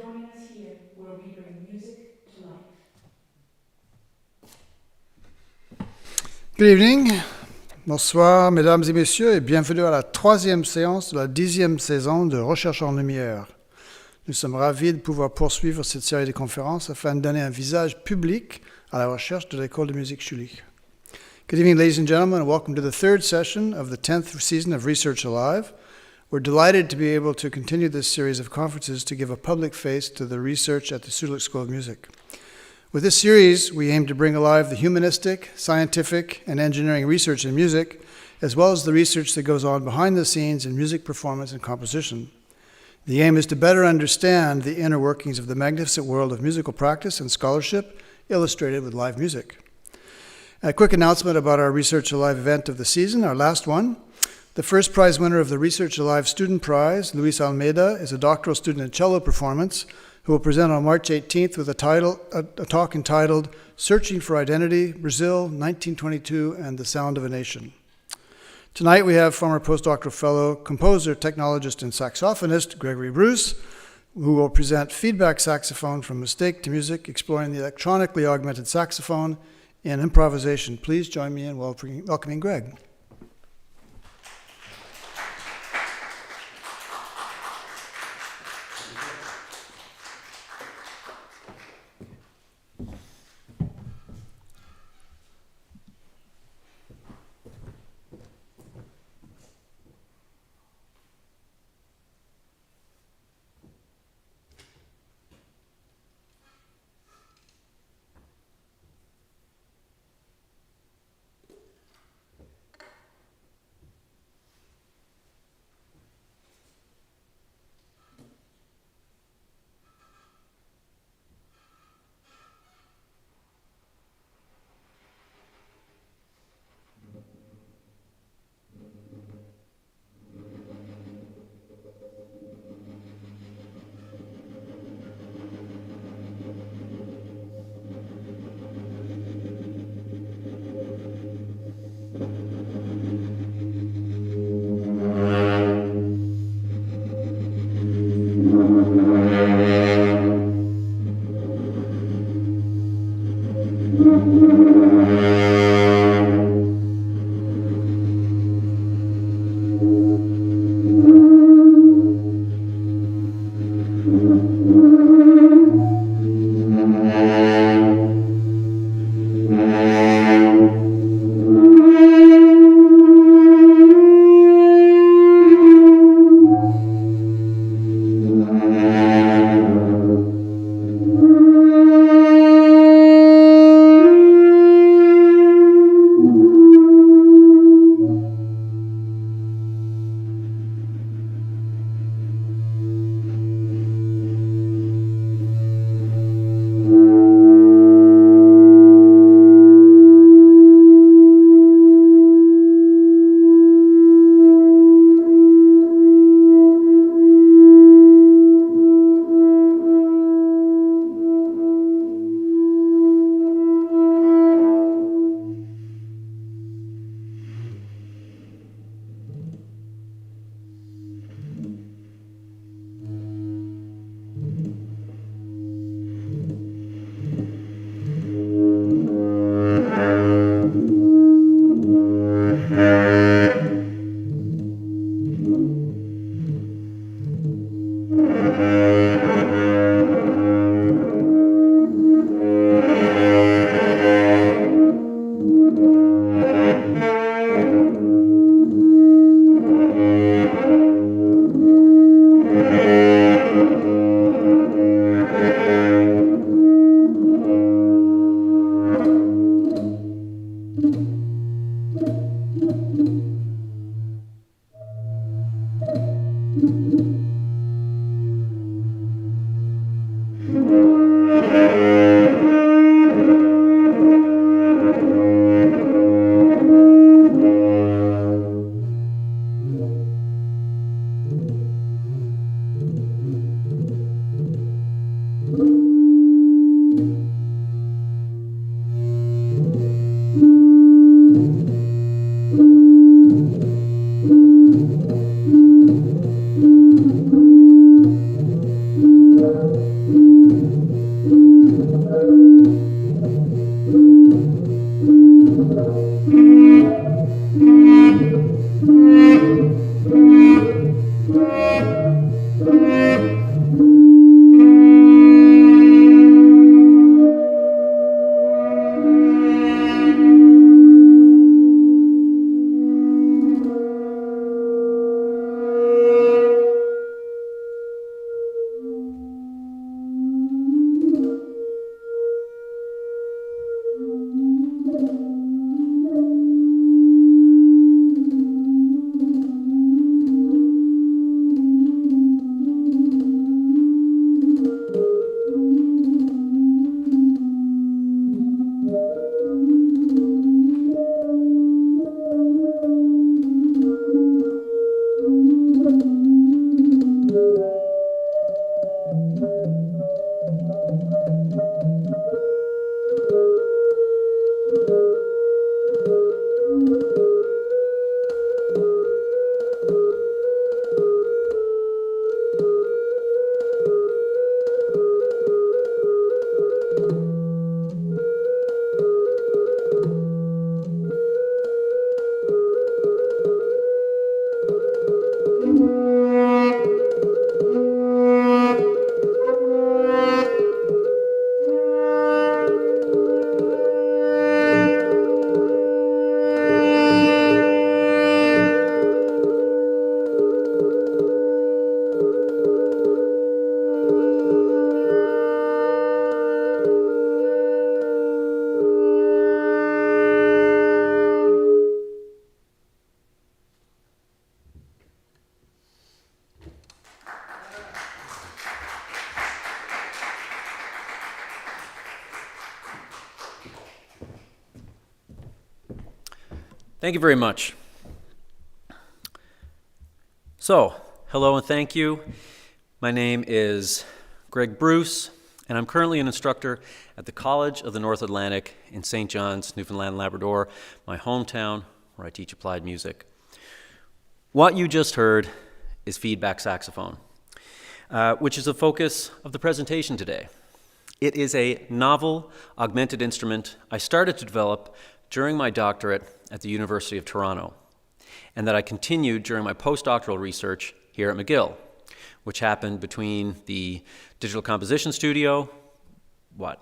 joining us here where we bring music to life. Good evening. Bonsoir, mesdames et messieurs, et bienvenue à la 3e séance de la 10e saison de Recherche en Lumière. Nous sommes ravis de pouvoir poursuivre cette série de conférences afin de donner un visage public à la recherche de l'école de musique Schulich. Good evening, ladies and gentlemen, and welcome to the 3rd session of the 10th season of Research Alive. We're delighted to be able to continue this series of conferences to give a public face to the research at the Schulich School of Music. With this series, we aim to bring alive the humanistic, scientific, and engineering research in music, as well as the research that goes on behind the scenes in music performance and composition. The aim is to better understand the inner workings of the magnificent world of musical practice and scholarship, illustrated with live music. A quick announcement about our Research Alive event of the season, our last one. The first prize winner of the Research Alive Student Prize, Luis Almeida, is a doctoral student in cello performance who will present on March 18th with a talk entitled Searching for Identity, Brazil, 1922 and the Sound of a Nation. Tonight we have former postdoctoral fellow, composer, technologist, and saxophonist Gregory who will present feedback saxophone from mistake to music, exploring the electronically augmented saxophone in improvisation. Please join me in welcoming Greg. Thank you very much. So, hello and thank you. My name is Greg Bruce, and I'm currently an instructor at the College of the North Atlantic in St. John's, Newfoundland and Labrador, my hometown, where I teach applied music. What you just heard is feedback saxophone, which is the focus of the presentation today. It is a novel, augmented instrument I started to develop during my doctorate at the University of Toronto, and that I continued during my postdoctoral research here at McGill, which happened between the digital composition studio,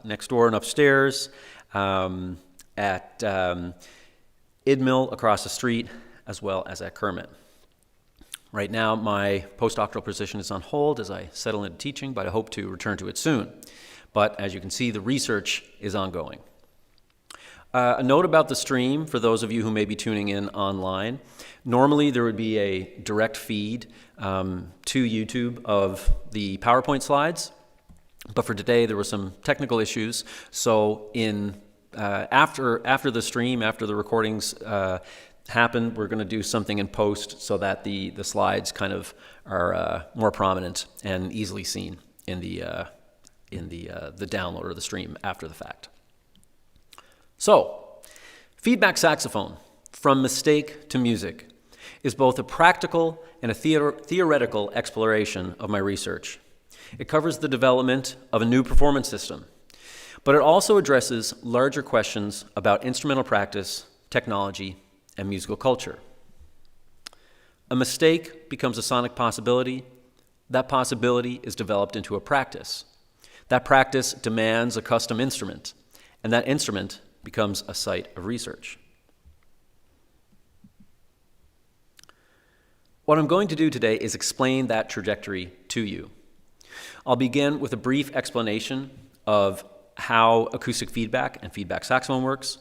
next door and upstairs, at IDMIL across the street, as well as at Kermit. Right now, my postdoctoral position is on hold as I settle into teaching, but I hope to return to it soon. But as you can see, the research is ongoing. A note about the stream for those of you who may be tuning in online. Normally there would be a direct feed to YouTube of the PowerPoint slides, but for today there were some technical issues. So after the stream, after the recordings happen, we're going to do something in post so that the slides kind of are more prominent and easily seen in the download or the stream after the fact. So, feedback saxophone, from mistake to music, is both a practical and a theoretical exploration of my research. It covers the development of a new performance system, but it also addresses larger questions about instrumental practice, technology, and musical culture. A mistake becomes a sonic possibility. That possibility is developed into a practice. That practice demands a custom instrument, and that instrument becomes a site of research. What I'm going to do today is explain that trajectory to you. I'll begin with a brief explanation of how acoustic feedback and feedback saxophone works.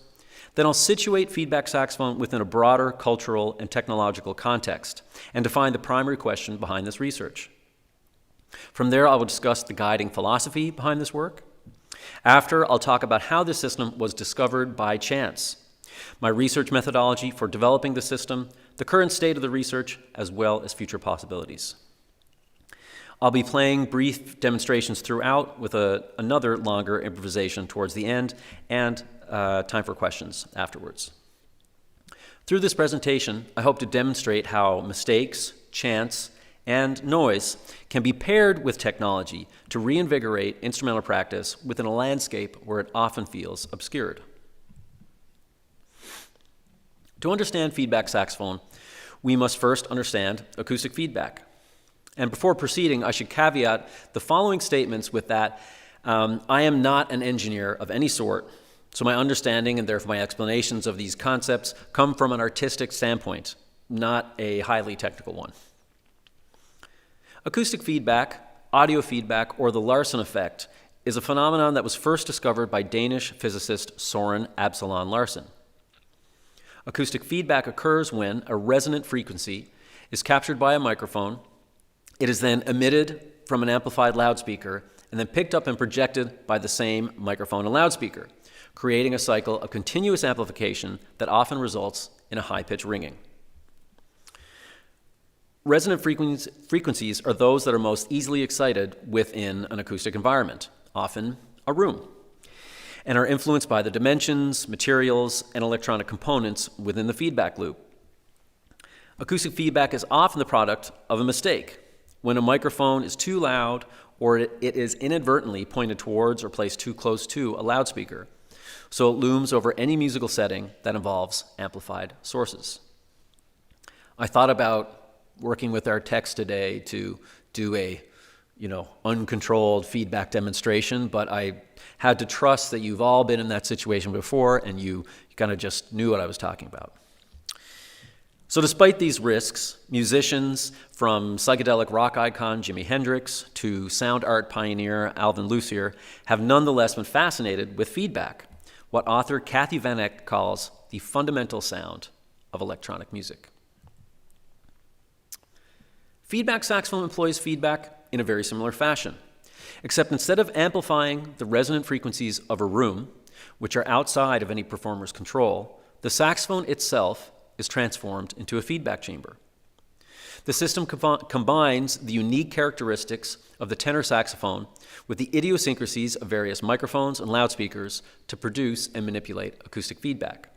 Then I'll situate feedback saxophone within a broader cultural and technological context and define the primary question behind this research. From there, I will discuss the guiding philosophy behind this work. After, I'll talk about how this system was discovered by chance, my research methodology for developing the system, the current state of the research, as well as future possibilities. I'll be playing brief demonstrations throughout with another longer improvisation towards the end and time for questions afterwards. Through this presentation, I hope to demonstrate how mistakes, chance, and noise can be paired with technology to reinvigorate instrumental practice within a landscape where it often feels obscured. To understand feedback saxophone, we must first understand acoustic feedback. And before proceeding, I should caveat the following statements with that I am not an engineer of any sort, so my understanding and therefore my explanations of these concepts come from an artistic standpoint, not a highly technical one. Acoustic feedback, audio feedback, or the Larsen effect is a phenomenon that was first discovered by Danish physicist Søren Absalon Larsen. Acoustic feedback occurs when a resonant frequency is captured by a microphone. It is then emitted from an amplified loudspeaker and then picked up and projected by the same microphone and loudspeaker, creating a cycle of continuous amplification that often results in a high-pitched ringing. Resonant frequencies are those that are most easily excited within an acoustic environment, often a room, and are influenced by the dimensions, materials, and electronic components within the feedback loop. Acoustic feedback is often the product of a mistake, when a microphone is too loud or it is inadvertently pointed towards or placed too close to a loudspeaker, so it looms over any musical setting that involves amplified sources. I thought about working with our techs today to do a uncontrolled feedback demonstration, but I had to trust that you've all been in that situation before and you kind of just knew what I was talking about. So despite these risks, musicians from psychedelic rock icon Jimi Hendrix to sound art pioneer Alvin Lucier have nonetheless been fascinated with feedback, what author Kathy Van Eck calls the fundamental sound of electronic music. Feedback saxophone employs feedback in a very similar fashion, except instead of amplifying the resonant frequencies of a room, which are outside of any performer's control, the saxophone itself is transformed into a feedback chamber. The system combines the unique characteristics of the tenor saxophone with the idiosyncrasies of various microphones and loudspeakers to produce and manipulate acoustic feedback.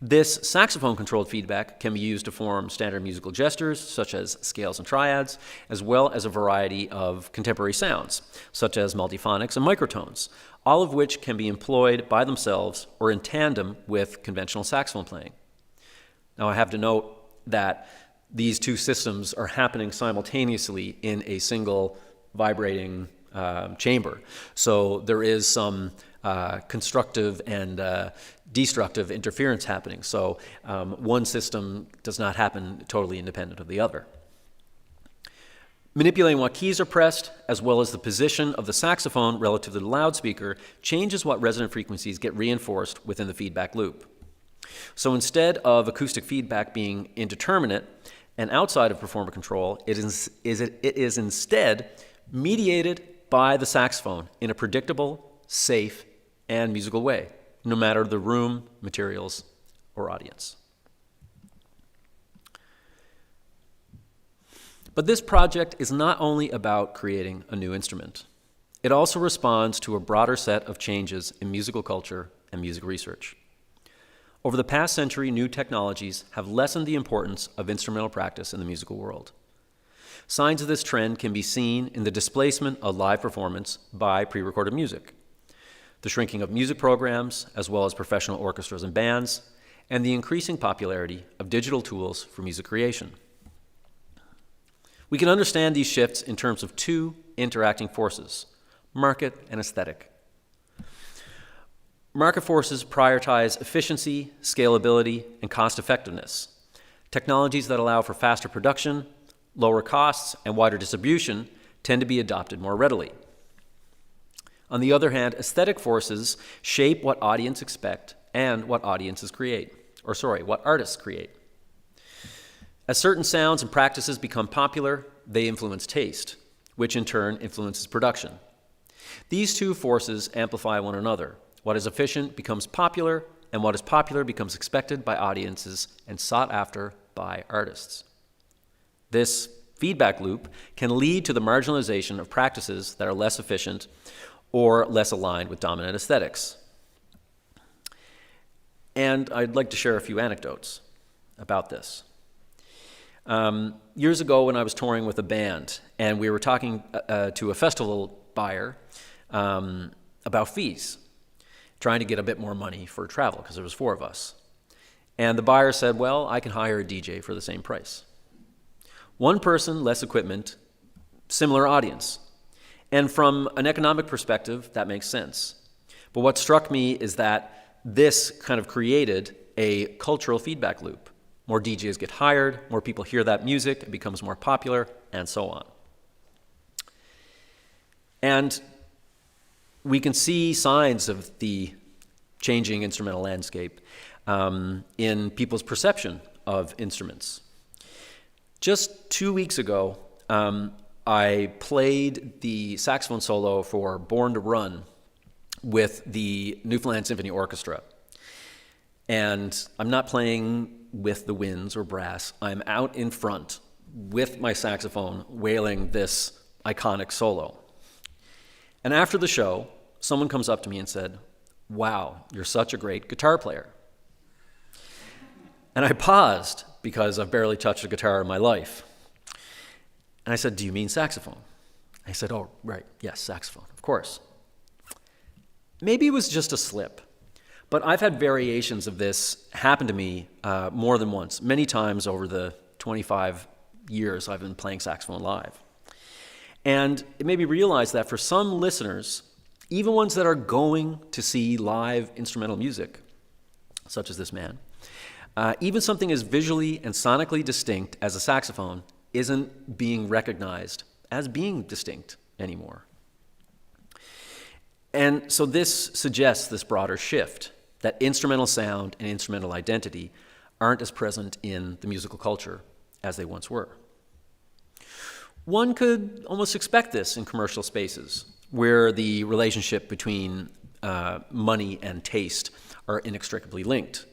This saxophone-controlled feedback can be used to form standard musical gestures, such as scales and triads, as well as a variety of contemporary sounds, such as multiphonics and microtones, all of which can be employed by themselves or in tandem with conventional saxophone playing. Now, I have to note that these two systems are happening simultaneously in a single vibrating chamber. So there is some constructive and destructive interference happening. So one system does not happen totally independent of the other. Manipulating what keys are pressed, as well as the position of the saxophone relative to the loudspeaker, changes what resonant frequencies get reinforced within the feedback loop. So instead of acoustic feedback being indeterminate and outside of performer control, it is instead mediated by the saxophone in a predictable, safe, and musical way, no matter the room, materials, or audience. But this project is not only about creating a new instrument. It also responds to a broader set of changes in musical culture and music research. Over the past century, new technologies have lessened the importance of instrumental practice in the musical world. Signs of this trend can be seen in the displacement of live performance by pre-recorded music, the shrinking of music programs, as well as professional orchestras and bands, and the increasing popularity of digital tools for music creation. We can understand these shifts in terms of two interacting forces, market and aesthetic. Market forces prioritize efficiency, scalability, and cost-effectiveness. Technologies that allow for faster production, lower costs, and wider distribution tend to be adopted more readily. On the other hand, aesthetic forces shape what audiences expect and what artists create. As certain sounds and practices become popular, they influence taste, which in turn influences production. These two forces amplify one another. What is efficient becomes popular, and what is popular becomes expected by audiences and sought after by artists. This feedback loop can lead to the marginalization of practices that are less efficient or less aligned with dominant aesthetics. And I'd like to share a few anecdotes about this. Years ago when I was touring with a band, and we were talking to a festival buyer about fees, trying to get a bit more money for travel, because there was 4 of us. And the buyer said, well, I can hire a DJ for the same price. One person, less equipment, similar audience. And from an economic perspective, that makes sense. But what struck me is that this kind of created a cultural feedback loop. More DJs get hired, more people hear that music, it becomes more popular, and so on. And we can see signs of the changing instrumental landscape in people's perception of instruments. Just 2 weeks ago, I played the saxophone solo for Born to Run with the Newfoundland Symphony Orchestra. And I'm not playing with the winds or brass. I'm out in front with my saxophone wailing this iconic solo. And after the show, someone comes up to me and said, "Wow, you're such a great guitar player." And I paused because I've barely touched a guitar in my life. And I said, "Do you mean saxophone?" I said, "Oh, right, yes, saxophone, of course." Maybe it was just a slip, but I've had variations of this happen to me more than once, many times over the 25 years I've been playing saxophone live. And it made me realize that for some listeners, even ones that are going to see live instrumental music, such as this man, even something as visually and sonically distinct as a saxophone isn't being recognized as being distinct anymore. And so this suggests this broader shift, that instrumental sound and instrumental identity aren't as present in the musical culture as they once were. One could almost expect this in commercial spaces, where the relationship between money and taste are inextricably linked.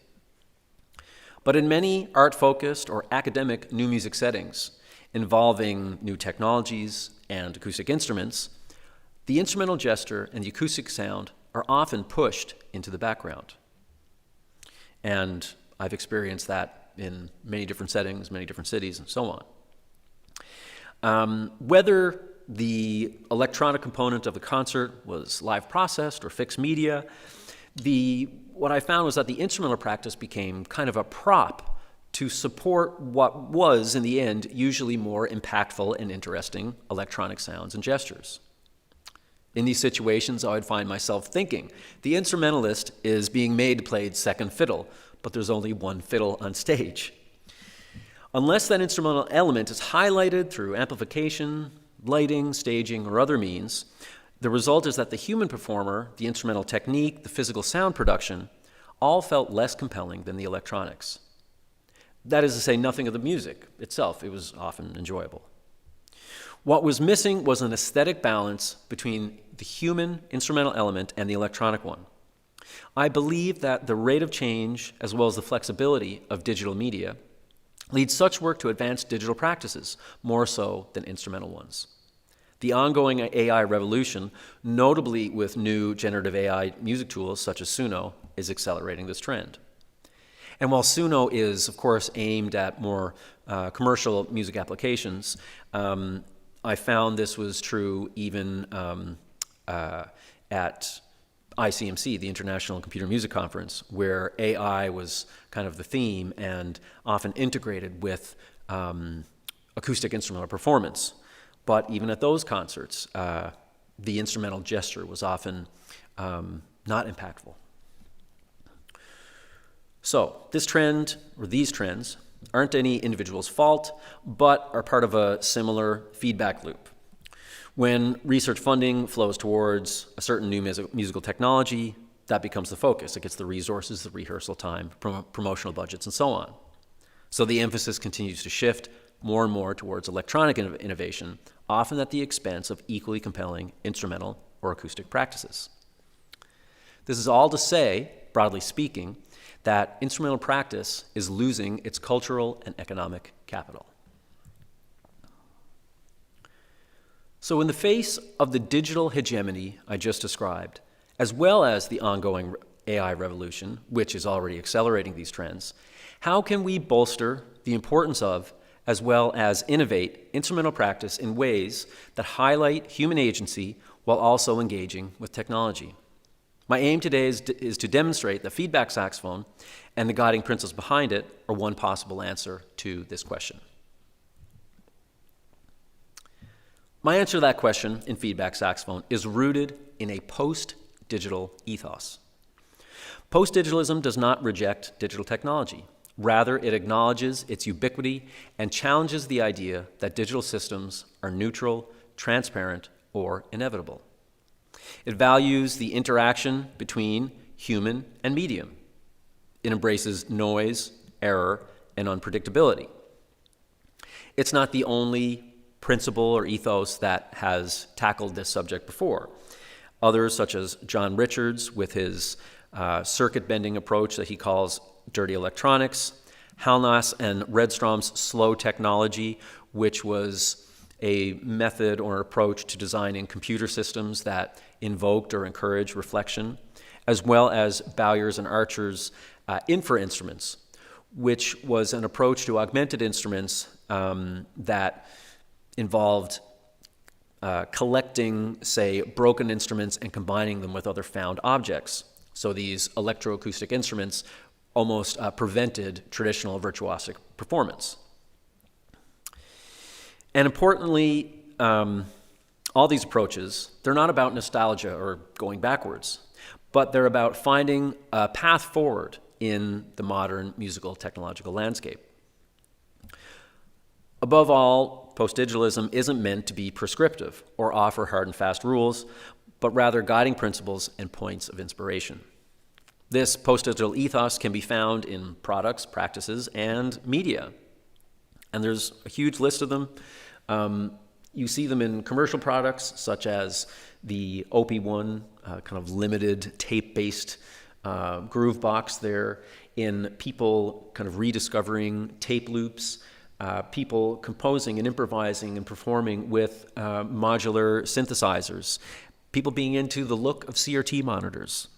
But in many art-focused or academic new music settings involving new technologies and acoustic instruments, the instrumental gesture and the acoustic sound are often pushed into the background. And I've experienced that in many different settings, many different cities, and so on. Whether the electronic component of the concert was live processed or fixed media, what I found was that the instrumental practice became kind of a prop to support what was, in the end, usually more impactful and interesting electronic sounds and gestures. In these situations, I would find myself thinking, the instrumentalist is being made to play second fiddle, but there's only one fiddle on stage. Unless that instrumental element is highlighted through amplification, lighting, staging, or other means, the result is that the human performer, the instrumental technique, the physical sound production, all felt less compelling than the electronics. That is to say nothing of the music itself. It was often enjoyable. What was missing was an aesthetic balance between the human instrumental element and the electronic one. I believe that the rate of change, as well as the flexibility of digital media, leads such work to advanced digital practices, more so than instrumental ones. The ongoing AI revolution, notably with new generative AI music tools such as Suno, is accelerating this trend. And while Suno is, of course, aimed at more commercial music applications, I found this was true even at ICMC, the International Computer Music Conference, where AI was kind of the theme and often integrated with acoustic instrumental performance. But even at those concerts, the instrumental gesture was often not impactful. So this trend, or these trends, aren't any individual's fault, but are part of a similar feedback loop. When research funding flows towards a certain new musical technology, that becomes the focus. It gets the resources, the rehearsal time, promotional budgets, and so on. So the emphasis continues to shift more and more towards electronic innovation, often at the expense of equally compelling instrumental or acoustic practices. This is all to say, broadly speaking, that instrumental practice is losing its cultural and economic capital. So in the face of the digital hegemony I just described, as well as the ongoing AI revolution, which is already accelerating these trends, how can we bolster the importance of, as well as innovate, instrumental practice in ways that highlight human agency while also engaging with technology? My aim today is to demonstrate that feedback saxophone and the guiding principles behind it are one possible answer to this question. My answer to that question in feedback saxophone is rooted in a post-digital ethos. Post-digitalism does not reject digital technology. Rather, it acknowledges its ubiquity and challenges the idea that digital systems are neutral, transparent, or inevitable. It values the interaction between human and medium. It embraces noise, error, and unpredictability. It's not the only principle or ethos that has tackled this subject before. Others, such as John Richards with his circuit bending approach that he calls dirty electronics, Halnas and Redstrom's slow technology, which was a method or approach to designing computer systems that invoked or encouraged reflection, as well as Bowyer's and Archer's infer instruments, which was an approach to augmented instruments that involved collecting, say, broken instruments and combining them with other found objects. So these electroacoustic instruments almost prevented traditional virtuosic performance. And importantly, all these approaches, they're not about nostalgia or going backwards, but they're about finding a path forward in the modern musical technological landscape. Above all, post-digitalism isn't meant to be prescriptive or offer hard and fast rules, but rather guiding principles and points of inspiration. This post-digital ethos can be found in products, practices, and media. And there's a huge list of them. You see them in commercial products, such as the OP1 kind of limited tape-based groove box there, in people kind of rediscovering tape loops, people composing and improvising and performing with modular synthesizers, people being into the look of CRT monitors,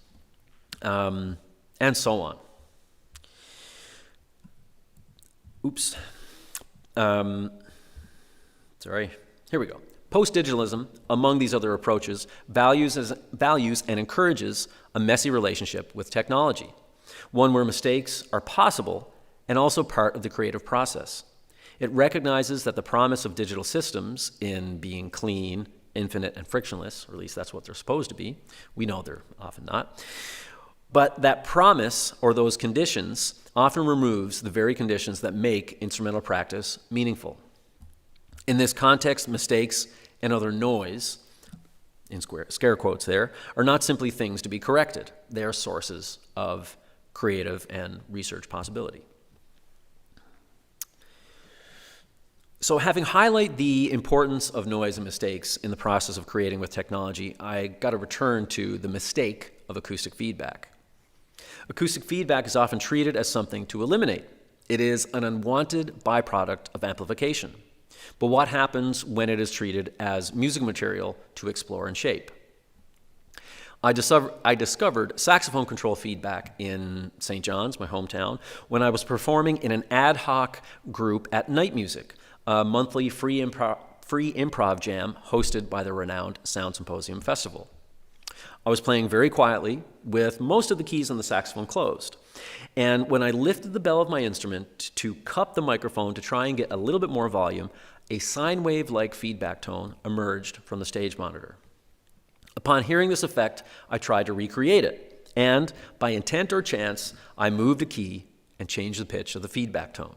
and so on. Oops. Sorry. Here we go. Post-digitalism, among these other approaches, values and encourages a messy relationship with technology, one where mistakes are possible and also part of the creative process. It recognizes that the promise of digital systems in being clean, infinite, and frictionless, or at least that's what they're supposed to be. We know they're often not. But that promise, or those conditions, often removes the very conditions that make instrumental practice meaningful. In this context, mistakes and other noise, in scare quotes there, are not simply things to be corrected. They are sources of creative and research possibility. So having highlighted the importance of noise and mistakes in the process of creating with technology, I got to return to the mistake of acoustic feedback. Acoustic feedback is often treated as something to eliminate. It is an unwanted byproduct of amplification. But what happens when it is treated as music material to explore and shape? I discovered saxophone control feedback in St. John's, my hometown, when I was performing in an ad hoc group at Night Music, a monthly free improv jam hosted by the renowned Sound Symposium Festival. I was playing very quietly with most of the keys on the saxophone closed. And when I lifted the bell of my instrument to cup the microphone to try and get a little bit more volume, a sine wave-like feedback tone emerged from the stage monitor. Upon hearing this effect, I tried to recreate it. And by intent or chance, I moved a key and changed the pitch of the feedback tone.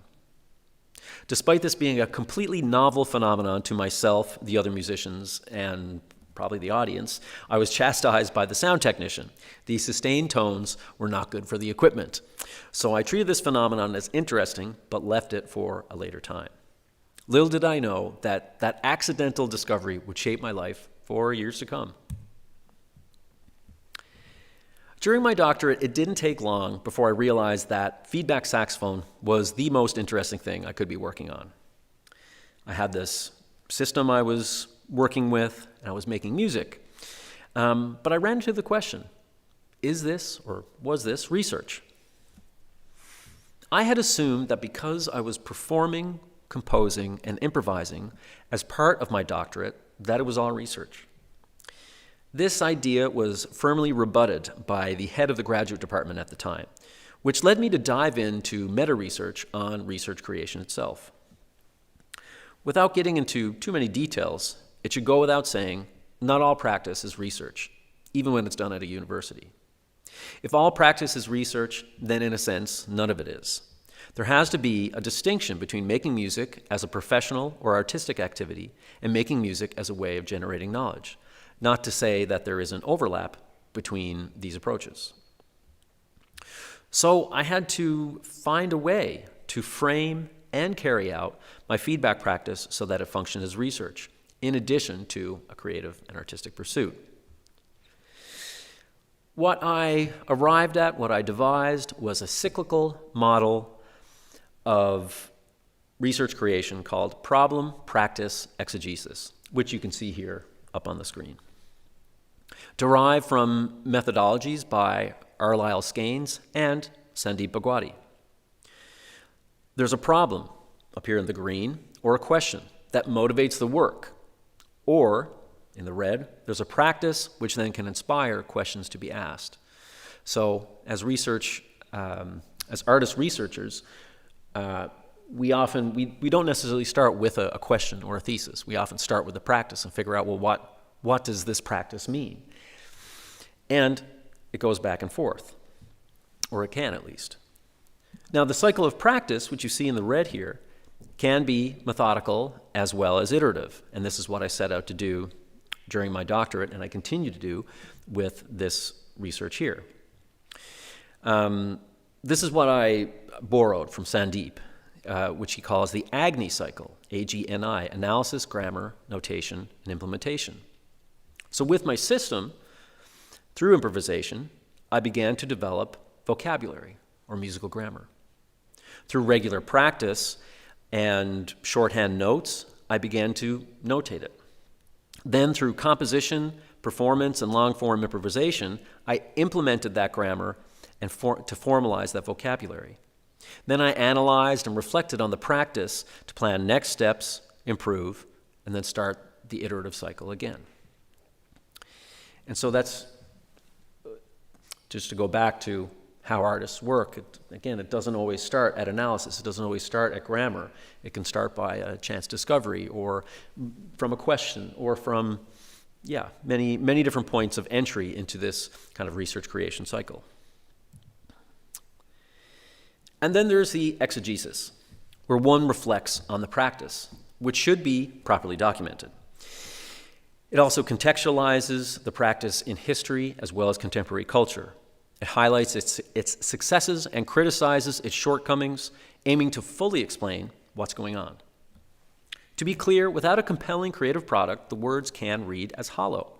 Despite this being a completely novel phenomenon to myself, the other musicians, and probably the audience, I was chastised by the sound technician. These sustained tones were not good for the equipment. So I treated this phenomenon as interesting, but left it for a later time. Little did I know that that accidental discovery would shape my life for years to come. During my doctorate, it didn't take long before I realized that feedback saxophone was the most interesting thing I could be working on. I had this system I was working with, and I was making music. But I ran into the question, is this, or was this, research? I had assumed that because I was performing, composing, and improvising as part of my doctorate, that it was all research. This idea was firmly rebutted by the head of the graduate department at the time, which led me to dive into meta-research on research creation itself. Without getting into too many details, it should go without saying, not all practice is research, even when it's done at a university. If all practice is research, then in a sense, none of it is. There has to be a distinction between making music as a professional or artistic activity and making music as a way of generating knowledge. Not to say that there is an overlap between these approaches. So I had to find a way to frame and carry out my feedback practice so that it functioned as research, in addition to a creative and artistic pursuit. What I arrived at, what I devised, was a cyclical model of research creation called problem, practice, exegesis, which you can see here up on the screen. Derived from methodologies by Arlyle Scanes and Sandeep Bhagwati. There's a problem up here in the green, or a question that motivates the work, or in the red, there's a practice which then can inspire questions to be asked. So as artist researchers, we don't necessarily start with a question or a thesis. We often start with the practice and figure out, well, what does this practice mean? And it goes back and forth, or it can at least. Now, the cycle of practice, which you see in the red here, can be methodical as well as iterative. And this is what I set out to do during my doctorate, and I continue to do with this research here. This is what I borrowed from Sandeep, which he calls the AGNI cycle, A-G-N-I, analysis, grammar, notation, and implementation. So with my system, through improvisation, I began to develop vocabulary, or musical grammar. Through regular practice and shorthand notes, I began to notate it. Then through composition, performance, and long-form improvisation, I implemented that grammar and to formalize that vocabulary. Then I analyzed and reflected on the practice to plan next steps, improve, and then start the iterative cycle again. And so that's, just to go back to how artists work, it doesn't always start at analysis. It doesn't always start at grammar. It can start by a chance discovery, or from a question, or from, many different points of entry into this kind of research creation cycle. And then there's the exegesis, where one reflects on the practice, which should be properly documented. It also contextualizes the practice in history as well as contemporary culture. It highlights its successes and criticizes its shortcomings, aiming to fully explain what's going on. To be clear, without a compelling creative product, the words can read as hollow.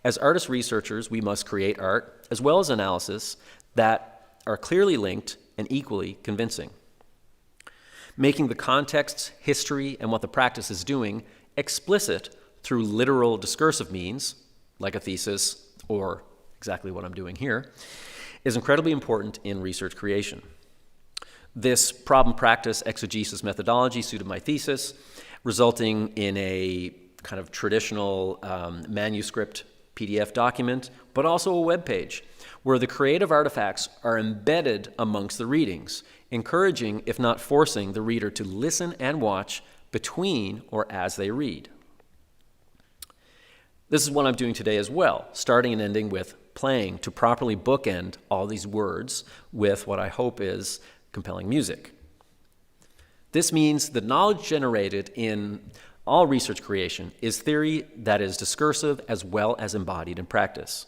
As artist researchers, we must create art as well as analysis that are clearly linked and equally convincing. Making the context, history, and what the practice is doing explicit through literal discursive means, like a thesis or exactly what I'm doing here, is incredibly important in research creation. This problem practice exegesis methodology suited my thesis, resulting in a kind of traditional manuscript PDF document, but also a web page where the creative artifacts are embedded amongst the readings, encouraging, if not forcing, the reader to listen and watch between or as they read. This is what I'm doing today as well, starting and ending with playing to properly bookend all these words with what I hope is compelling music. This means the knowledge generated in all research creation is theory that is discursive as well as embodied in practice.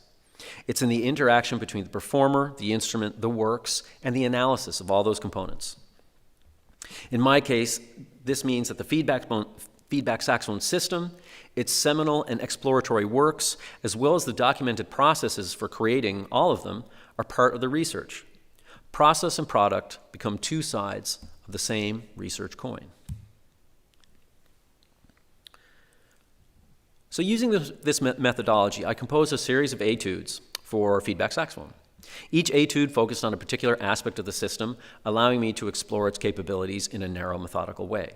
It's in the interaction between the performer, the instrument, the works, and the analysis of all those components. In my case, this means that the feedback saxophone system, its seminal and exploratory works, as well as the documented processes for creating all of them, are part of the research. Process and product become two sides of the same research coin. So using this methodology, I composed a series of etudes for feedback saxophone. Each etude focused on a particular aspect of the system, allowing me to explore its capabilities in a narrow, methodical way.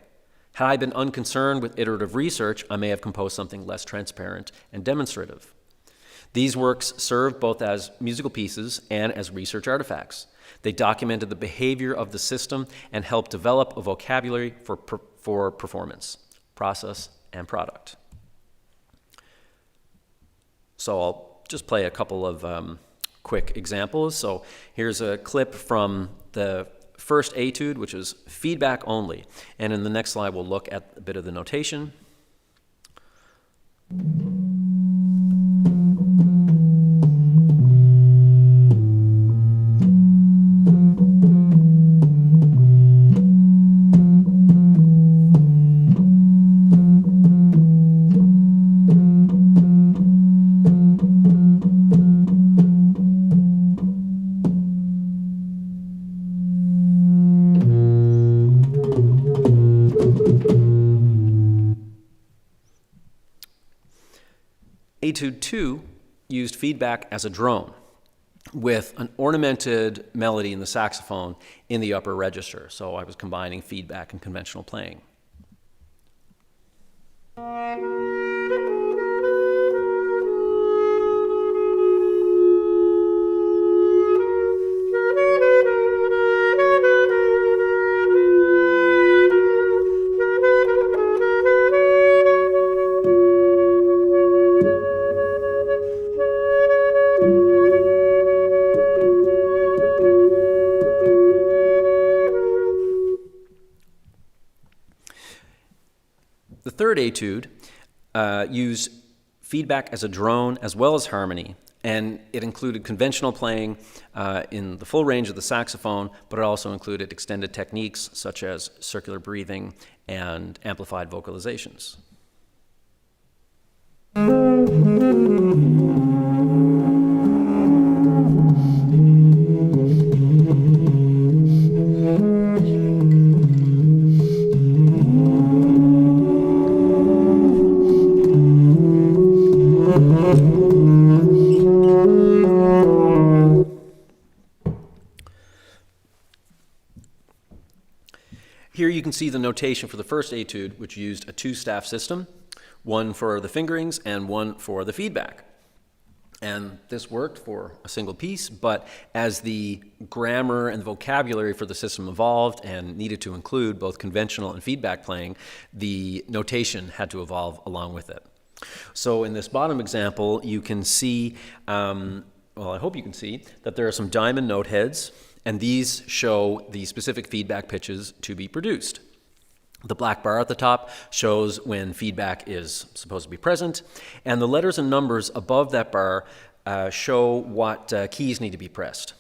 Had I been unconcerned with iterative research, I may have composed something less transparent and demonstrative. These works served both as musical pieces and as research artifacts. They documented the behavior of the system and helped develop a vocabulary for performance, process, and product. So I'll just play a couple of quick examples. So here's a clip from the first etude, which is feedback only. And in the next slide, we'll look at a bit of the notation. Etude 2 used feedback as a drone with an ornamented melody in the saxophone in the upper register. So I was combining feedback and conventional playing. The third etude used feedback as a drone as well as harmony, and it included conventional playing in the full range of the saxophone, but it also included extended techniques such as circular breathing and amplified vocalizations. Here you can see the notation for the first etude, which used a two-staff system, one for the fingerings and one for the feedback. And this worked for a single piece, but as the grammar and the vocabulary for the system evolved and needed to include both conventional and feedback playing, the notation had to evolve along with it. So in this bottom example, you can see, well, I hope you can see, that there are some diamond note heads, and these show the specific feedback pitches to be produced. The black bar at the top shows when feedback is supposed to be present, and the letters and numbers above that bar show what keys need to be pressed.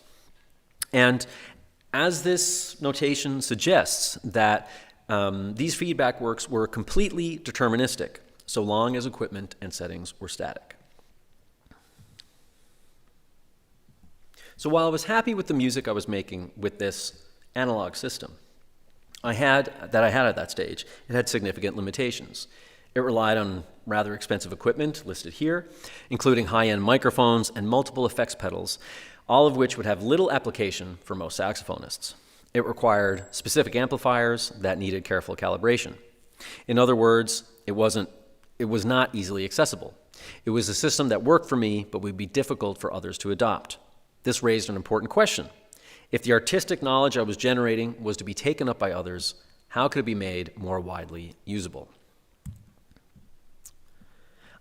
And as this notation suggests, that these feedback works were completely deterministic, so long as equipment and settings were static. So while I was happy with the music I was making with this analog system I had at that stage, it had significant limitations. It relied on rather expensive equipment listed here, including high-end microphones and multiple effects pedals, all of which would have little application for most saxophonists. It required specific amplifiers that needed careful calibration. In other words, it was not easily accessible. It was a system that worked for me, but would be difficult for others to adopt. This raised an important question. If the artistic knowledge I was generating was to be taken up by others, how could it be made more widely usable?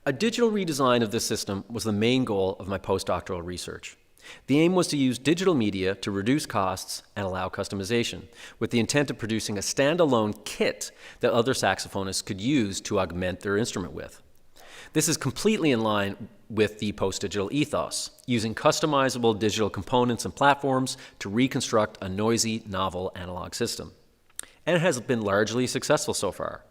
A digital redesign of this system was the main goal of my postdoctoral research. The aim was to use digital media to reduce costs and allow customization, with the intent of producing a standalone kit that other saxophonists could use to augment their instrument with. This is completely in line with the post-digital ethos, using customizable digital components and platforms to reconstruct a noisy, novel analog system. And it has been largely successful so far.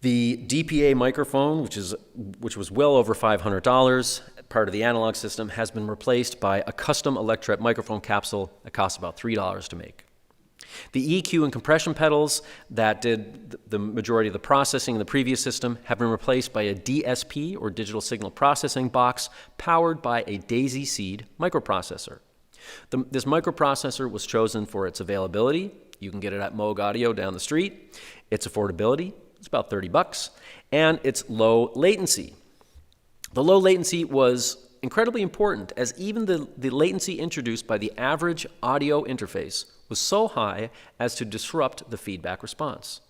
The DPA microphone, which was well over $500, part of the analog system, has been replaced by a custom Electret microphone capsule that costs about $3 to make. The EQ and compression pedals that did the majority of the processing in the previous system have been replaced by a DSP, or digital signal processing box, powered by a Daisy Seed microprocessor. This microprocessor was chosen for its availability. You can get it at Moog Audio down the street. Its affordability, it's about $30, and its low latency. The low latency was incredibly important, as even the latency introduced by the average audio interface was so high as to disrupt the feedback response.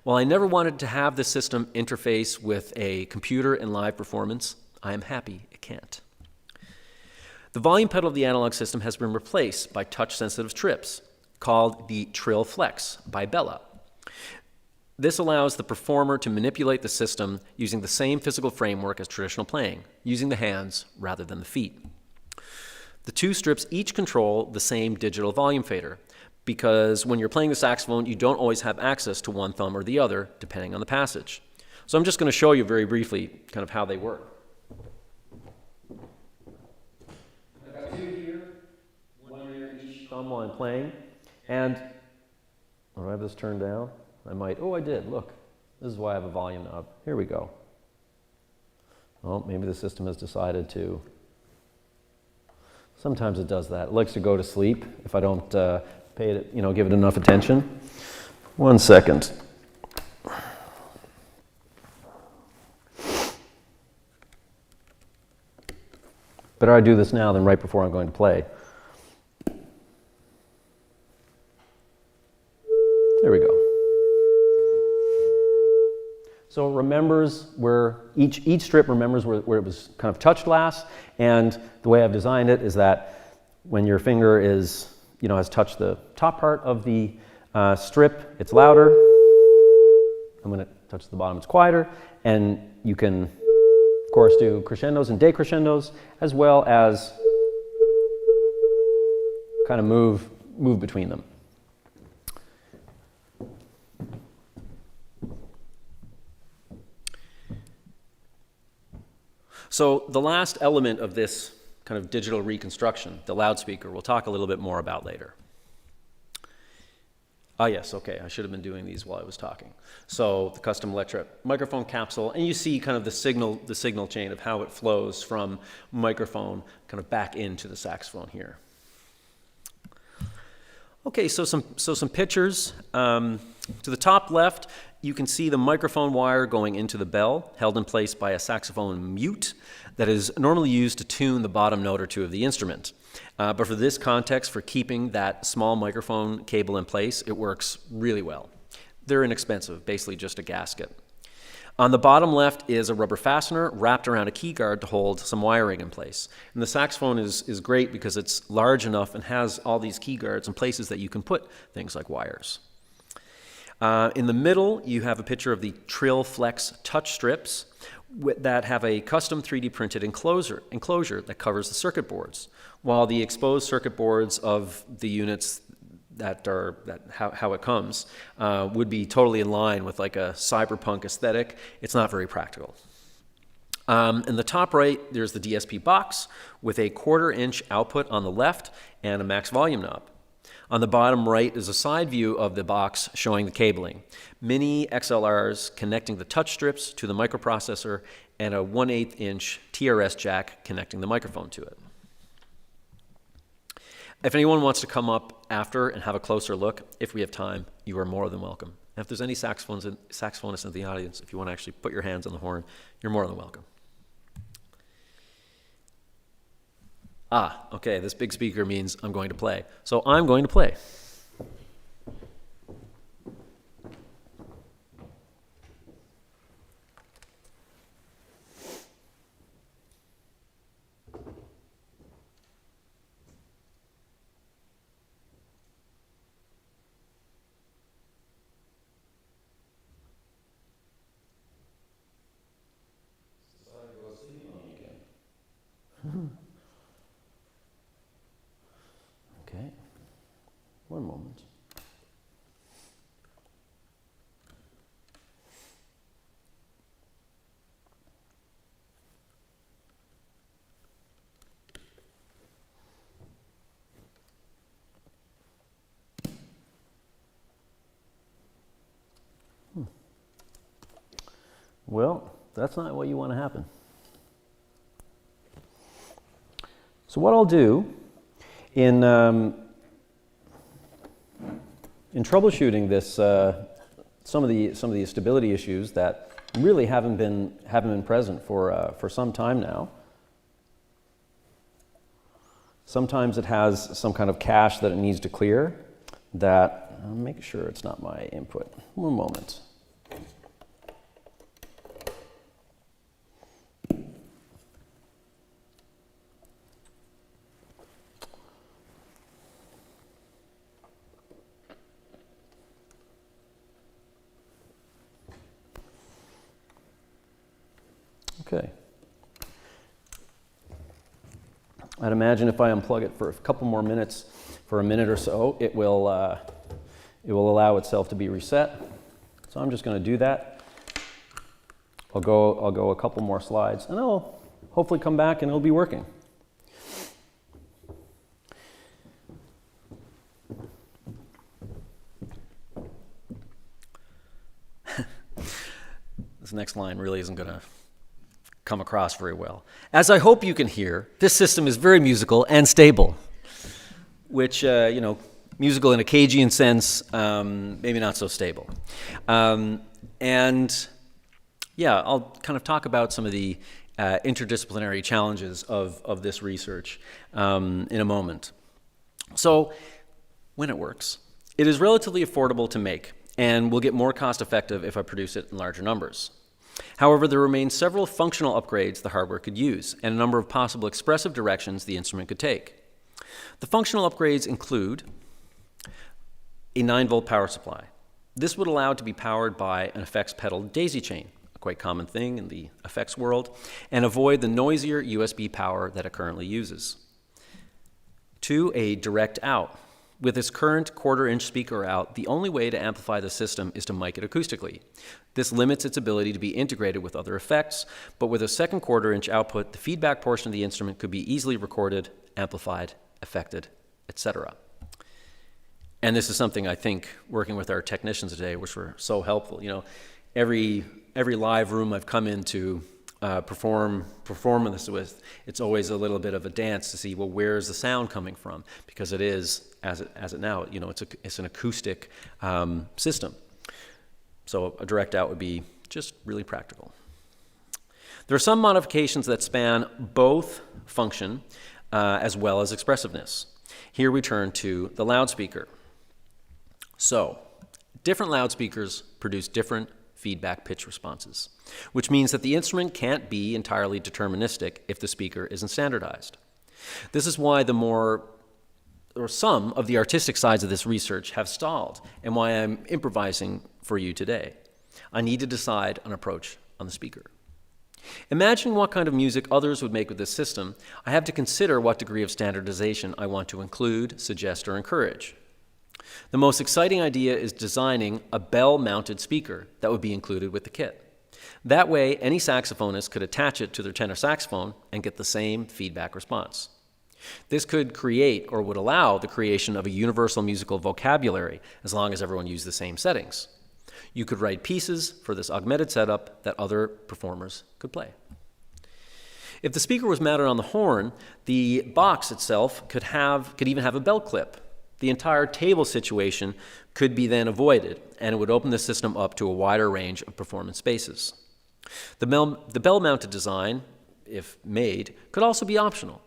While I never wanted to have this system interface with a computer in live performance, I am happy it can't. The volume pedal of the analog system has been replaced by touch-sensitive trips, called the Trill Flex by Bella. This allows the performer to manipulate the system using the same physical framework as traditional playing, using the hands rather than the feet. The two strips each control the same digital volume fader, because when you're playing the saxophone, you don't always have access to one thumb or the other, depending on the passage. So I'm just going to show you very briefly kind of how they work. I've got two here, one near each thumb while I'm playing, and do I have this turned down? I might. Oh, I did. Look. This is why I have a volume knob. Here we go. Oh, maybe the system has decided to. Sometimes it does that. It likes to go to sleep if I don't pay it, give it enough attention. 1 second. Better I do this now than right before I'm going to play. There we go. So it remembers where each strip remembers where it was kind of touched last, and the way I've designed it is that when your finger is, has touched the top part of the strip, it's louder, and when it touches the bottom, it's quieter, and you can, of course, do crescendos and decrescendos, as well as kind of move between them. So the last element of this kind of digital reconstruction, the loudspeaker, we'll talk a little bit more about later. Yes, okay, I should have been doing these while I was talking. So the custom electret microphone capsule, and you see kind of the signal chain of how it flows from microphone kind of back into the saxophone here. Okay, so some pictures. To the top left, you can see the microphone wire going into the bell, held in place by a saxophone mute that is normally used to tune the bottom note or two of the instrument. But for this context, for keeping that small microphone cable in place, it works really well. They're inexpensive, basically just a gasket. On the bottom left is a rubber fastener wrapped around a key guard to hold some wiring in place. And the saxophone is great because it's large enough and has all these key guards and places that you can put things like wires. In the middle, you have a picture of the Trill Flex touch strips that have a custom 3D printed enclosure that covers the circuit boards, while the exposed circuit boards of the units how it comes would be totally in line with like a cyberpunk aesthetic. It's not very practical. In the top right, there's the DSP box with a 1/4 inch output on the left and a max volume knob. On the bottom right is a side view of the box showing the cabling. Mini XLRs connecting the touch strips to the microprocessor and a 1/8 inch TRS jack connecting the microphone to it. If anyone wants to come up after and have a closer look, if we have time, you are more than welcome. And if there's any saxophonists in the audience, if you want to actually put your hands on the horn, you're more than welcome. Okay, this big speaker means I'm going to play. So I'm going to play. Okay, one moment. Well, that's not what you want to happen. So what I'll do in troubleshooting this, some of the stability issues that really haven't been present for some time now. Sometimes it has some kind of cache that it needs to clear. That I'll make sure it's not my input. One moment. Okay. I'd imagine if I unplug it for a couple more minutes, for a minute or so, it will allow itself to be reset. So I'm just going to do that. I'll go a couple more slides, and I'll hopefully come back and it'll be working. This next line really isn't going to come across very well. As I hope you can hear, this system is very musical and stable, which, musical in a Cajun sense, maybe not so stable. I'll kind of talk about some of the interdisciplinary challenges of this research in a moment. So, when it works, it is relatively affordable to make and will get more cost-effective if I produce it in larger numbers. However, there remain several functional upgrades the hardware could use and a number of possible expressive directions the instrument could take. The functional upgrades include a 9-volt power supply. This would allow it to be powered by an effects pedal daisy chain, a quite common thing in the effects world, and avoid the noisier USB power that it currently uses. 2, a direct out. With its current 1/4-inch speaker out, the only way to amplify the system is to mic it acoustically. This limits its ability to be integrated with other effects, but with a second 1/4-inch output, the feedback portion of the instrument could be easily recorded, amplified, affected, etc. And this is something I think, working with our technicians today, which were so helpful. Every live room I've come into perform this with, it's always a little bit of a dance to see, well, where's the sound coming from? Because it is, as it now, it's an acoustic system. So a direct out would be just really practical. There are some modifications that span both function as well as expressiveness. Here we turn to the loudspeaker. So, different loudspeakers produce different feedback pitch responses, which means that the instrument can't be entirely deterministic if the speaker isn't standardized. This is why some of the artistic sides of this research have stalled, and why I'm improvising for you today. I need to decide an approach on the speaker. Imagine what kind of music others would make with this system. I have to consider what degree of standardization I want to include, suggest, or encourage. The most exciting idea is designing a bell-mounted speaker that would be included with the kit. That way, any saxophonist could attach it to their tenor saxophone and get the same feedback response. This could create, or would allow, the creation of a universal musical vocabulary, as long as everyone used the same settings. You could write pieces for this augmented setup that other performers could play. If the speaker was mounted on the horn, the box itself could even have a bell clip. The entire table situation could be then avoided, and it would open the system up to a wider range of performance spaces. The bell-mounted design, if made, could also be optional.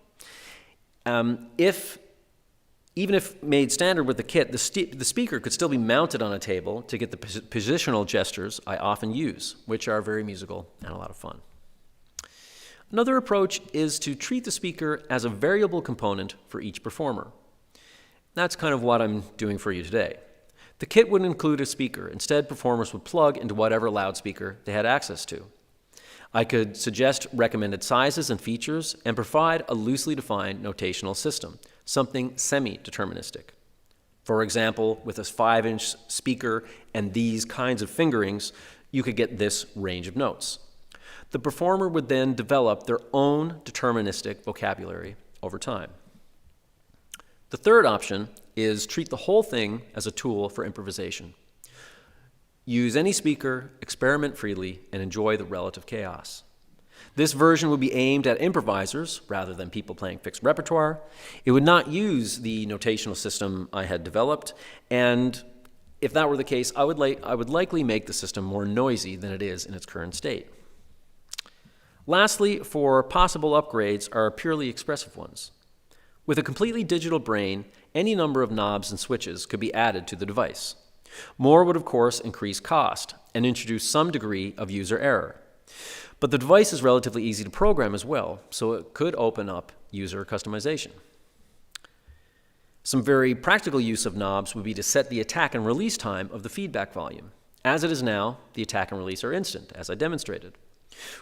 Even if made standard with the kit, the speaker could still be mounted on a table to get the positional gestures I often use, which are very musical and a lot of fun. Another approach is to treat the speaker as a variable component for each performer. That's kind of what I'm doing for you today. The kit would include a speaker. Instead, performers would plug into whatever loudspeaker they had access to. I could suggest recommended sizes and features and provide a loosely defined notational system, something semi-deterministic. For example, with a 5-inch speaker and these kinds of fingerings, you could get this range of notes. The performer would then develop their own deterministic vocabulary over time. The third option is treat the whole thing as a tool for improvisation. Use any speaker, experiment freely, and enjoy the relative chaos. This version would be aimed at improvisers rather than people playing fixed repertoire. It would not use the notational system I had developed, and if that were the case, I would likely make the system more noisy than it is in its current state. Lastly, for possible upgrades are purely expressive ones. With a completely digital brain, any number of knobs and switches could be added to the device. More would, of course, increase cost and introduce some degree of user error. But the device is relatively easy to program as well, so it could open up user customization. Some very practical use of knobs would be to set the attack and release time of the feedback volume. As it is now, the attack and release are instant, as I demonstrated.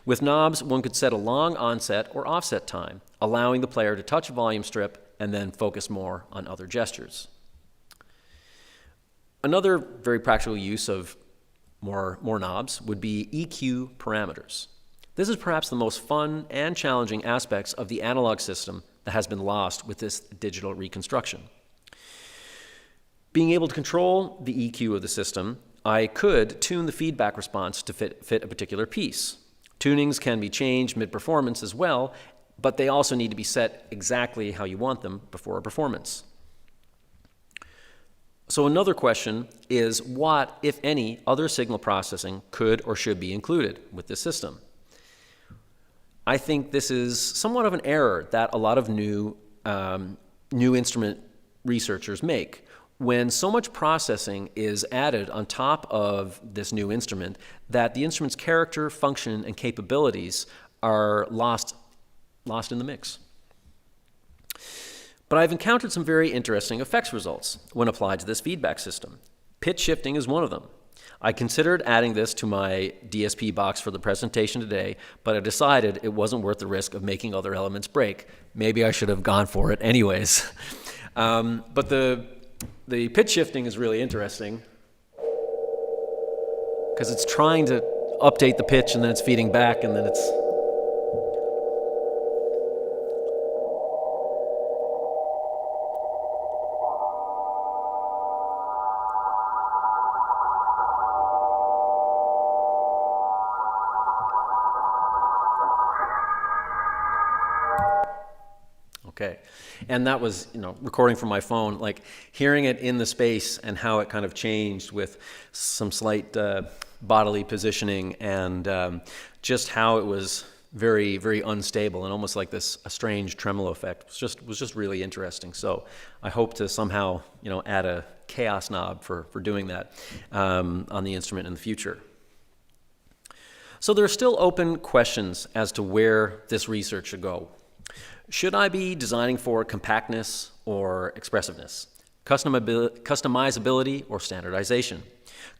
With knobs, one could set a long onset or offset time, allowing the player to touch a volume strip and then focus more on other gestures. Another very practical use of more knobs would be EQ parameters. This is perhaps the most fun and challenging aspects of the analog system that has been lost with this digital reconstruction. Being able to control the EQ of the system, I could tune the feedback response to fit a particular piece. Tunings can be changed mid-performance as well, but they also need to be set exactly how you want them before a performance. So another question is what, if any, other signal processing could or should be included with this system? I think this is somewhat of an error that a lot of new instrument researchers make. When so much processing is added on top of this new instrument that the instrument's character, function, and capabilities are lost in the mix. But I've encountered some very interesting effects results when applied to this feedback system. Pitch shifting is one of them. I considered adding this to my DSP box for the presentation today, but I decided it wasn't worth the risk of making other elements break. Maybe I should have gone for it anyways. But the pitch shifting is really interesting because it's trying to update the pitch and then it's feeding back and then it's... Okay, and that was, recording from my phone, like hearing it in the space and how it kind of changed with some slight bodily positioning and just how it was very, very unstable and almost like a strange tremolo effect. It was just really interesting. So I hope to somehow, add a chaos knob for doing that on the instrument in the future. So there are still open questions as to where this research should go. Should I be designing for compactness or expressiveness, customizability or standardization,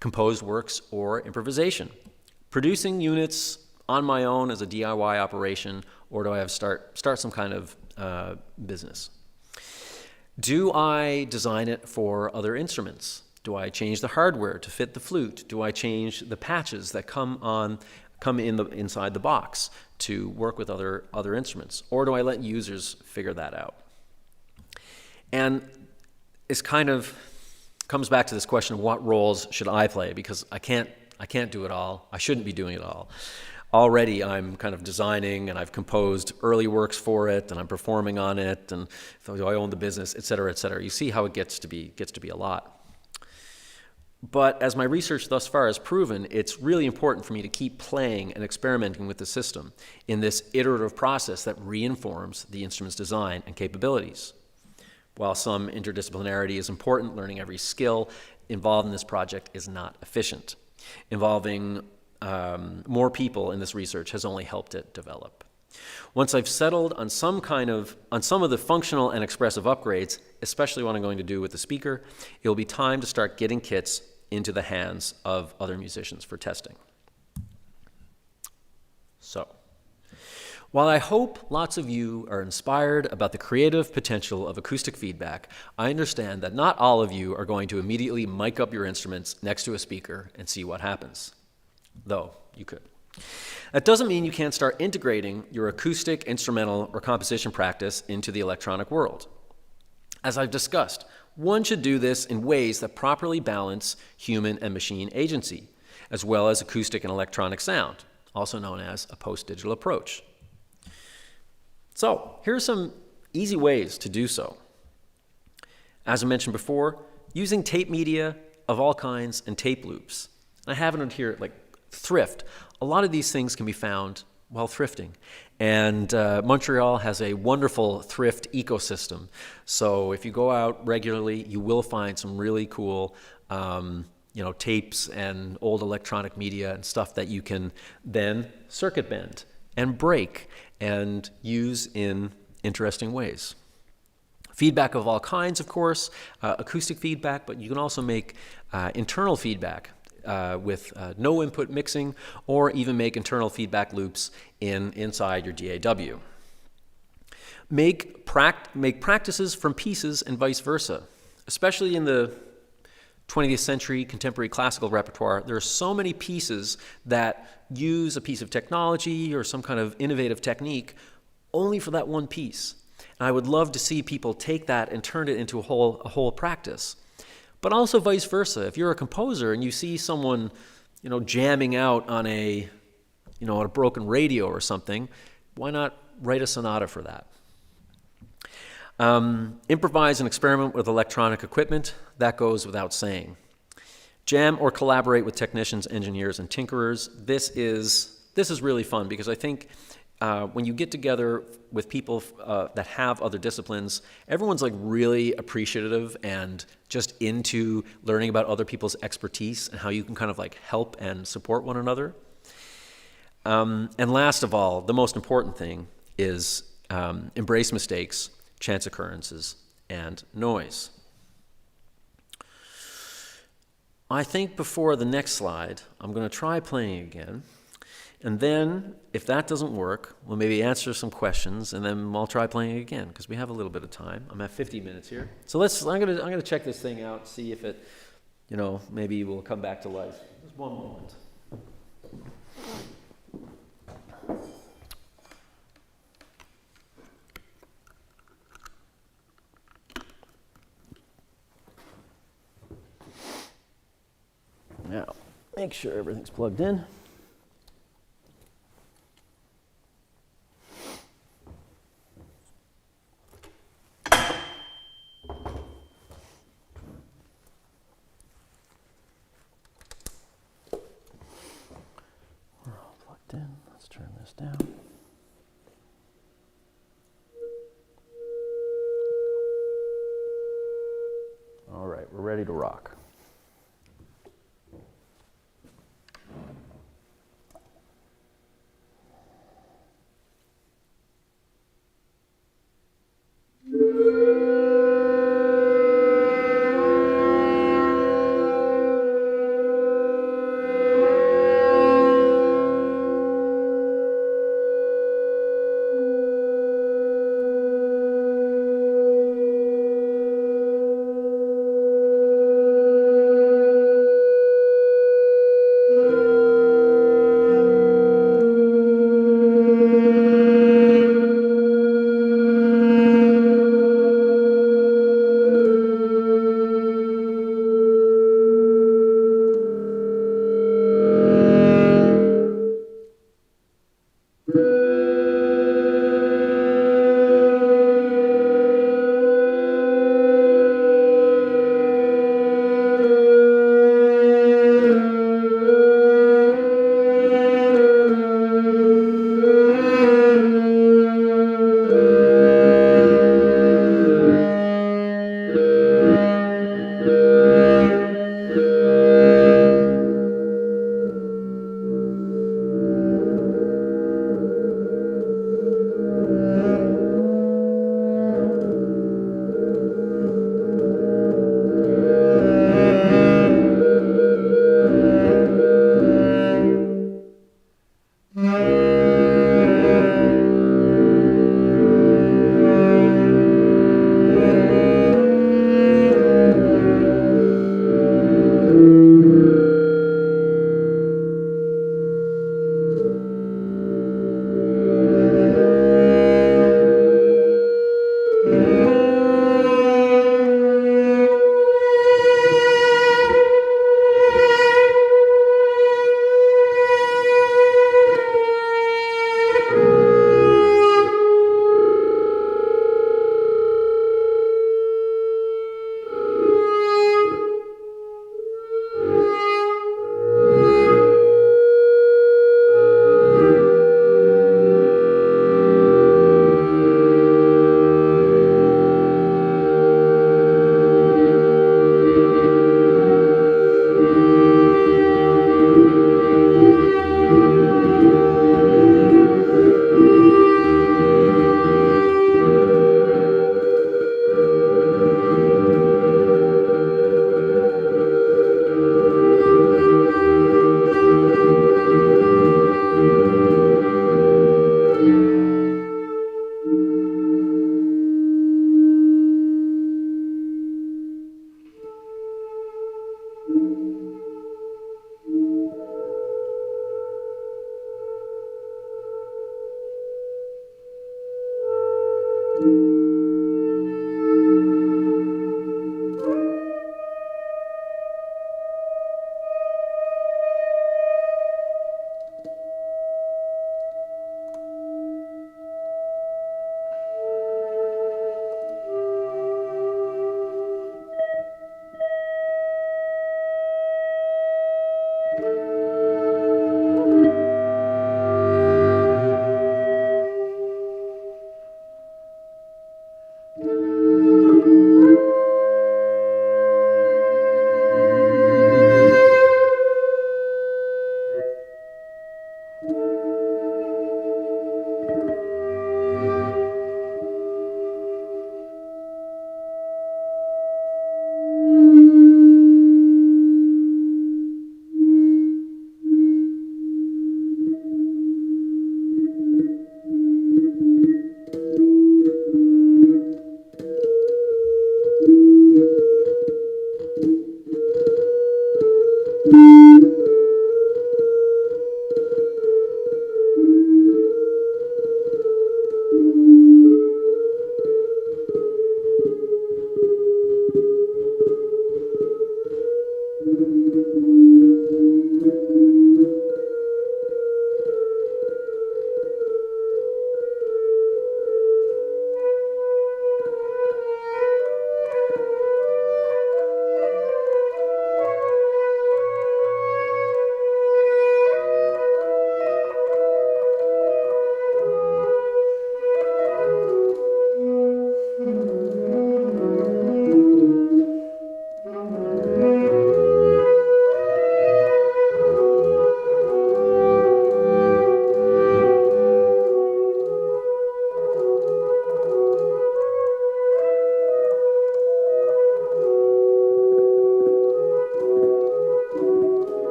composed works or improvisation, producing units on my own as a DIY operation, or do I have start some kind of business? Do I design it for other instruments? Do I change the hardware to fit the flute? Do I change the patches that come inside the box to work with other instruments? Or do I let users figure that out? And it's kind of comes back to this question of what roles should I play, because I can't do it all. I shouldn't be doing it all. Already I'm kind of designing and I've composed early works for it and I'm performing on it and do I own the business, et cetera, et cetera. You see how it gets to be a lot. But as my research thus far has proven, it's really important for me to keep playing and experimenting with the system in this iterative process that reinforms the instrument's design and capabilities. While some interdisciplinarity is important, learning every skill involved in this project is not efficient. Involving more people in this research has only helped it develop. Once I've settled on some of the functional and expressive upgrades, especially what I'm going to do with the speaker, it'll be time to start getting kits into the hands of other musicians for testing. So, while I hope lots of you are inspired about the creative potential of acoustic feedback, I understand that not all of you are going to immediately mic up your instruments next to a speaker and see what happens, though you could. That doesn't mean you can't start integrating your acoustic, instrumental, or composition practice into the electronic world. As I've discussed, one should do this in ways that properly balance human and machine agency, as well as acoustic and electronic sound, also known as a post-digital approach. So, here are some easy ways to do so. As I mentioned before, using tape media of all kinds and tape loops. I have it here, like thrift. A lot of these things can be found while thrifting. And Montreal has a wonderful thrift ecosystem. So if you go out regularly, you will find some really cool tapes and old electronic media and stuff that you can then circuit bend and break and use in interesting ways. Feedback of all kinds, of course, acoustic feedback, but you can also make internal feedback with no input mixing, or even make internal feedback loops inside your DAW. Make practices from pieces and vice versa. Especially in the 20th century contemporary classical repertoire, there are so many pieces that use a piece of technology or some kind of innovative technique only for that one piece. And I would love to see people take that and turn it into a whole practice. But also vice versa. If you're a composer and you see someone, jamming out on a on a broken radio or something, why not write a sonata for that? Improvise and experiment with electronic equipment, that goes without saying. Jam or collaborate with technicians, engineers, and tinkerers. This is really fun because I think when you get together with people that have other disciplines, everyone's like really appreciative and just into learning about other people's expertise and how you can kind of like help and support one another. And last of all, the most important thing is embrace mistakes, chance occurrences, and noise. I think before the next slide, I'm going to try playing again. And then, if that doesn't work, we'll maybe answer some questions, and then I'll try playing again, because we have a little bit of time. I'm at 50 minutes here. So I'm gonna check this thing out, see if it, maybe will come back to life. Just one moment. Now, make sure everything's plugged in. Let's turn this down. All right, we're ready to rock.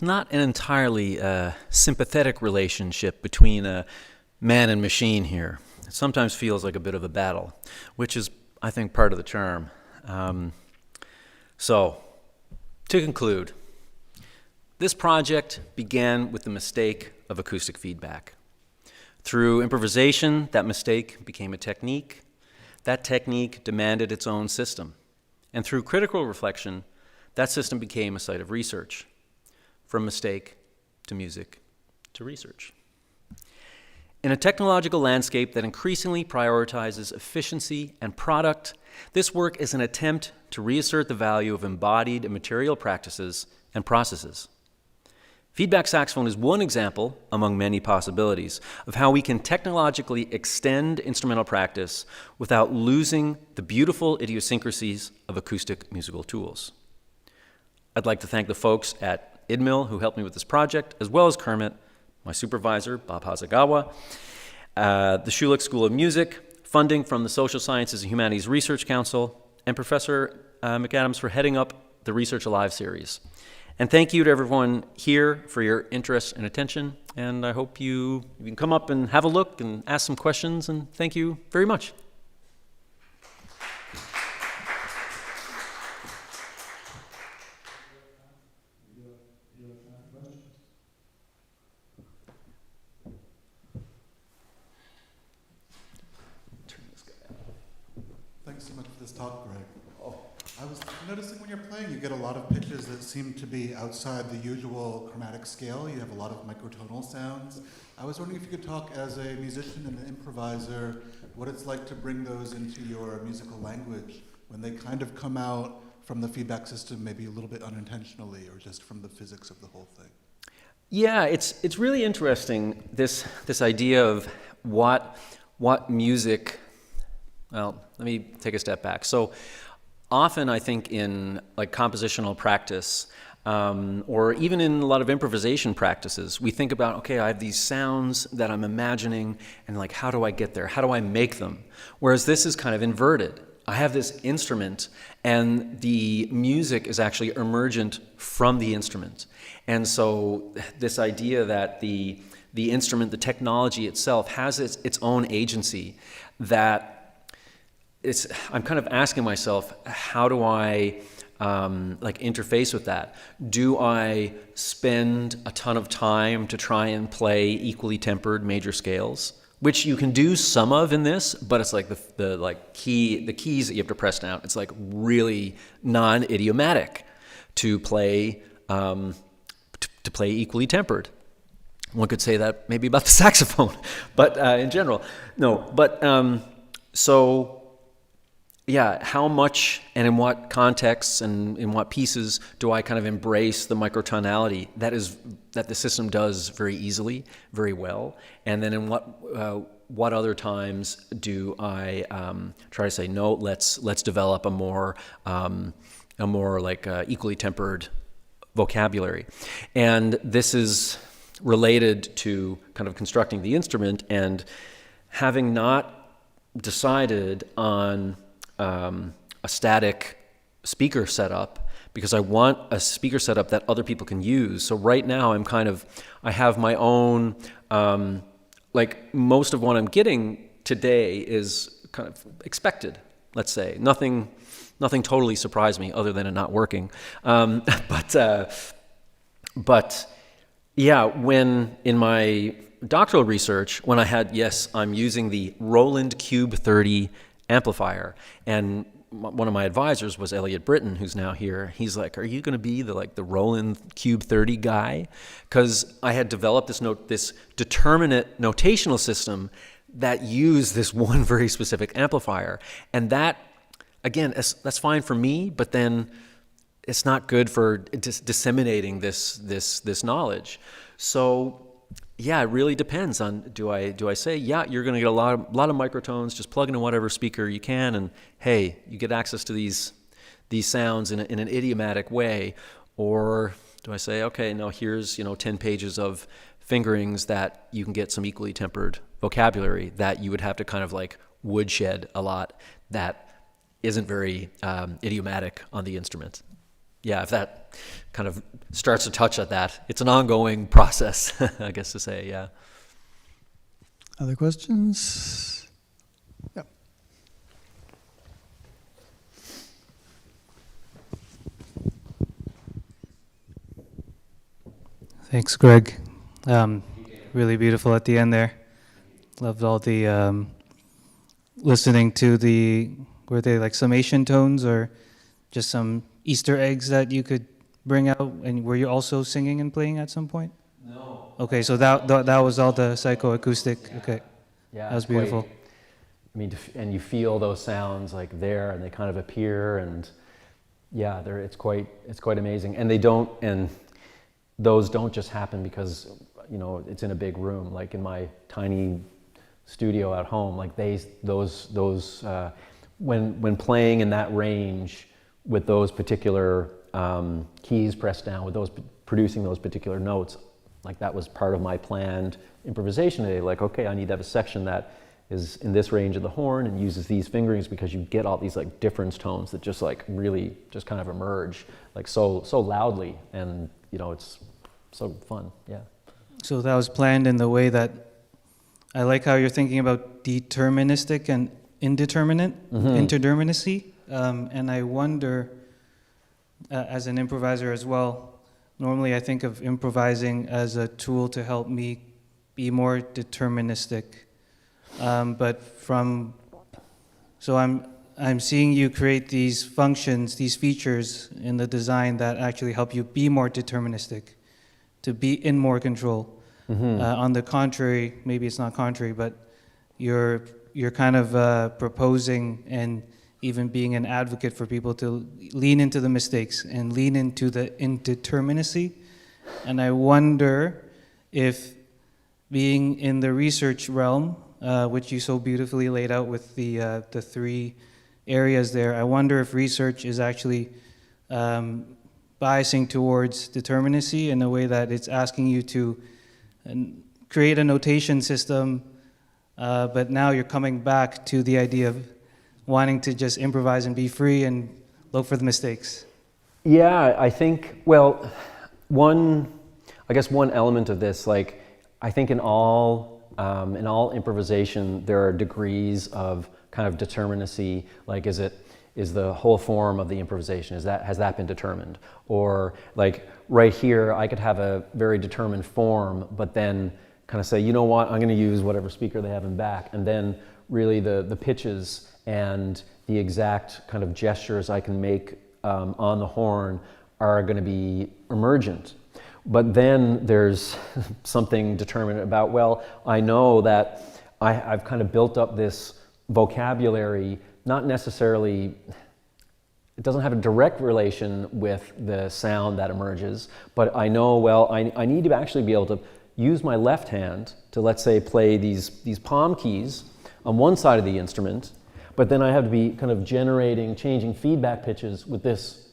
it's not an entirely sympathetic relationship between a man and machine here. It sometimes feels like a bit of a battle, which is, I think, part of the charm. So, to conclude, this project began with the mistake of acoustic feedback. Through improvisation, that mistake became a technique. That technique demanded its own system. And through critical reflection, that system became a site of research. From mistake to music to research. In a technological landscape that increasingly prioritizes efficiency and product, this work is an attempt to reassert the value of embodied and material practices and processes. Feedback saxophone is one example among many possibilities of how we can technologically extend instrumental practice without losing the beautiful idiosyncrasies of acoustic musical tools. I'd like to thank the folks at IDMIL who helped me with this project, as well as Kermit, my supervisor, Bob Hasegawa, the Schulich School of Music, funding from the Social Sciences and Humanities Research Council, and Professor McAdams for heading up the Research Alive series. And thank you to everyone here for your interest and attention, and I hope you can come up and have a look and ask some questions, and thank you very much. Thanks so much for this talk, Greg. I was noticing when you're playing, you get a lot of pitches that seem to be outside the usual chromatic scale. You have a lot of microtonal sounds. I was wondering if you could talk as a musician and an improviser, what it's like to bring those into your musical language when they kind of come out from the feedback system, maybe a little bit unintentionally, or just from the physics of the whole thing. Yeah, it's really interesting, this idea of what music. Well, let me take a step back. So often I think in like compositional practice, or even in a lot of improvisation practices, we think about, okay, I have these sounds that I'm imagining, and like, how do I get there? How do I make them? Whereas this is kind of inverted. I have this instrument, and the music is actually emergent from the instrument. And so this idea that the instrument, the technology itself, has its own agency, that I'm kind of asking myself, how do I interface with that? Do I spend a ton of time to try and play equally tempered major scales, which you can do some of in this, but it's like the keys that you have to press down. It's like really non-idiomatic to play equally tempered. One could say that maybe about the saxophone, but in general, no. But so. Yeah, how much and in what contexts and in what pieces do I kind of embrace the microtonality that the system does very easily, very well, and then in what other times do I try to say no? Let's develop a more equally tempered vocabulary, and this is related to kind of constructing the instrument and having not decided on a static speaker setup, because I want a speaker setup that other people can use. So right now I have my own, most of what I'm getting today is kind of expected, let's say. Nothing totally surprised me other than it not working. But yeah, when in my doctoral research, when I'm using the Roland Cube 30 amplifier, and one of my advisors was Elliot Britton, who's now here. He's like, "Are you going to be the Roland Cube 30 guy?" Because I had developed this determinate notational system that used this one very specific amplifier, and that, again, that's fine for me, but then it's not good for disseminating this knowledge. So. Yeah, it really depends on, do I say, yeah, you're going to get a lot of microtones, just plug into whatever speaker you can, and hey, you get access to these sounds in an idiomatic way, or do I say, okay, no, here's 10 pages of fingerings that you can get some equally tempered vocabulary that you would have to kind of like woodshed a lot that isn't very idiomatic on the instrument. yeah, if that kind of starts to touch at that, it's an ongoing process, I guess to say, yeah. Other questions? Yeah. Thanks, Greg. Really beautiful at the end there. Loved all the listening to were they like summation tones or just some Easter eggs that you could bring out? And were you also singing and playing at some point? No. Okay, so that was all the psychoacoustic. Yeah. Okay, Yeah, that was it's quite- beautiful. I mean, and you feel those sounds like there, and they kind of appear, and yeah, it's quite amazing. And those don't just happen because it's in a big room. Like in my tiny studio at home, like those when playing in that range with those particular keys pressed down, with those producing those particular notes, like that was part of my planned improvisation today. Like, okay, I need to have a section that is in this range of the horn and uses these fingerings, because you get all these like difference tones that just like really just kind of emerge like so loudly, and it's so fun. Yeah. So that was planned in the way that I like how you're thinking about deterministic and indeterminate, interdeterminacy, and I wonder, as an improviser as well, normally I think of improvising as a tool to help me be more deterministic. So I'm seeing you create these functions, these features in the design that actually help you be more deterministic, to be in more control. On the contrary, maybe it's not contrary, but you're kind of proposing and even being an advocate for people to lean into the mistakes and lean into the indeterminacy. And I wonder if being in the research realm, which you so beautifully laid out with the three areas there, I wonder if research is actually biasing towards determinacy in a way that it's asking you to create a notation system, but now you're coming back to the idea of wanting to just improvise and be free and look for the mistakes. Yeah, I think, well, one element of this, like, I think in all improvisation, there are degrees of kind of determinacy. Like, is the whole form of the improvisation, has that been determined? Or like right here, I could have a very determined form, but then kind of say, you know what, I'm going to use whatever speaker they have in back, and then really the pitches and the exact kind of gestures I can make on the horn are going to be emergent. But then there's something determined about, well, I know that I've kind of built up this vocabulary, not necessarily, it doesn't have a direct relation with the sound that emerges, but I know, well, I need to actually be able to use my left hand to, let's say, play these palm keys on one side of the instrument, but then I have to be kind of changing feedback pitches with this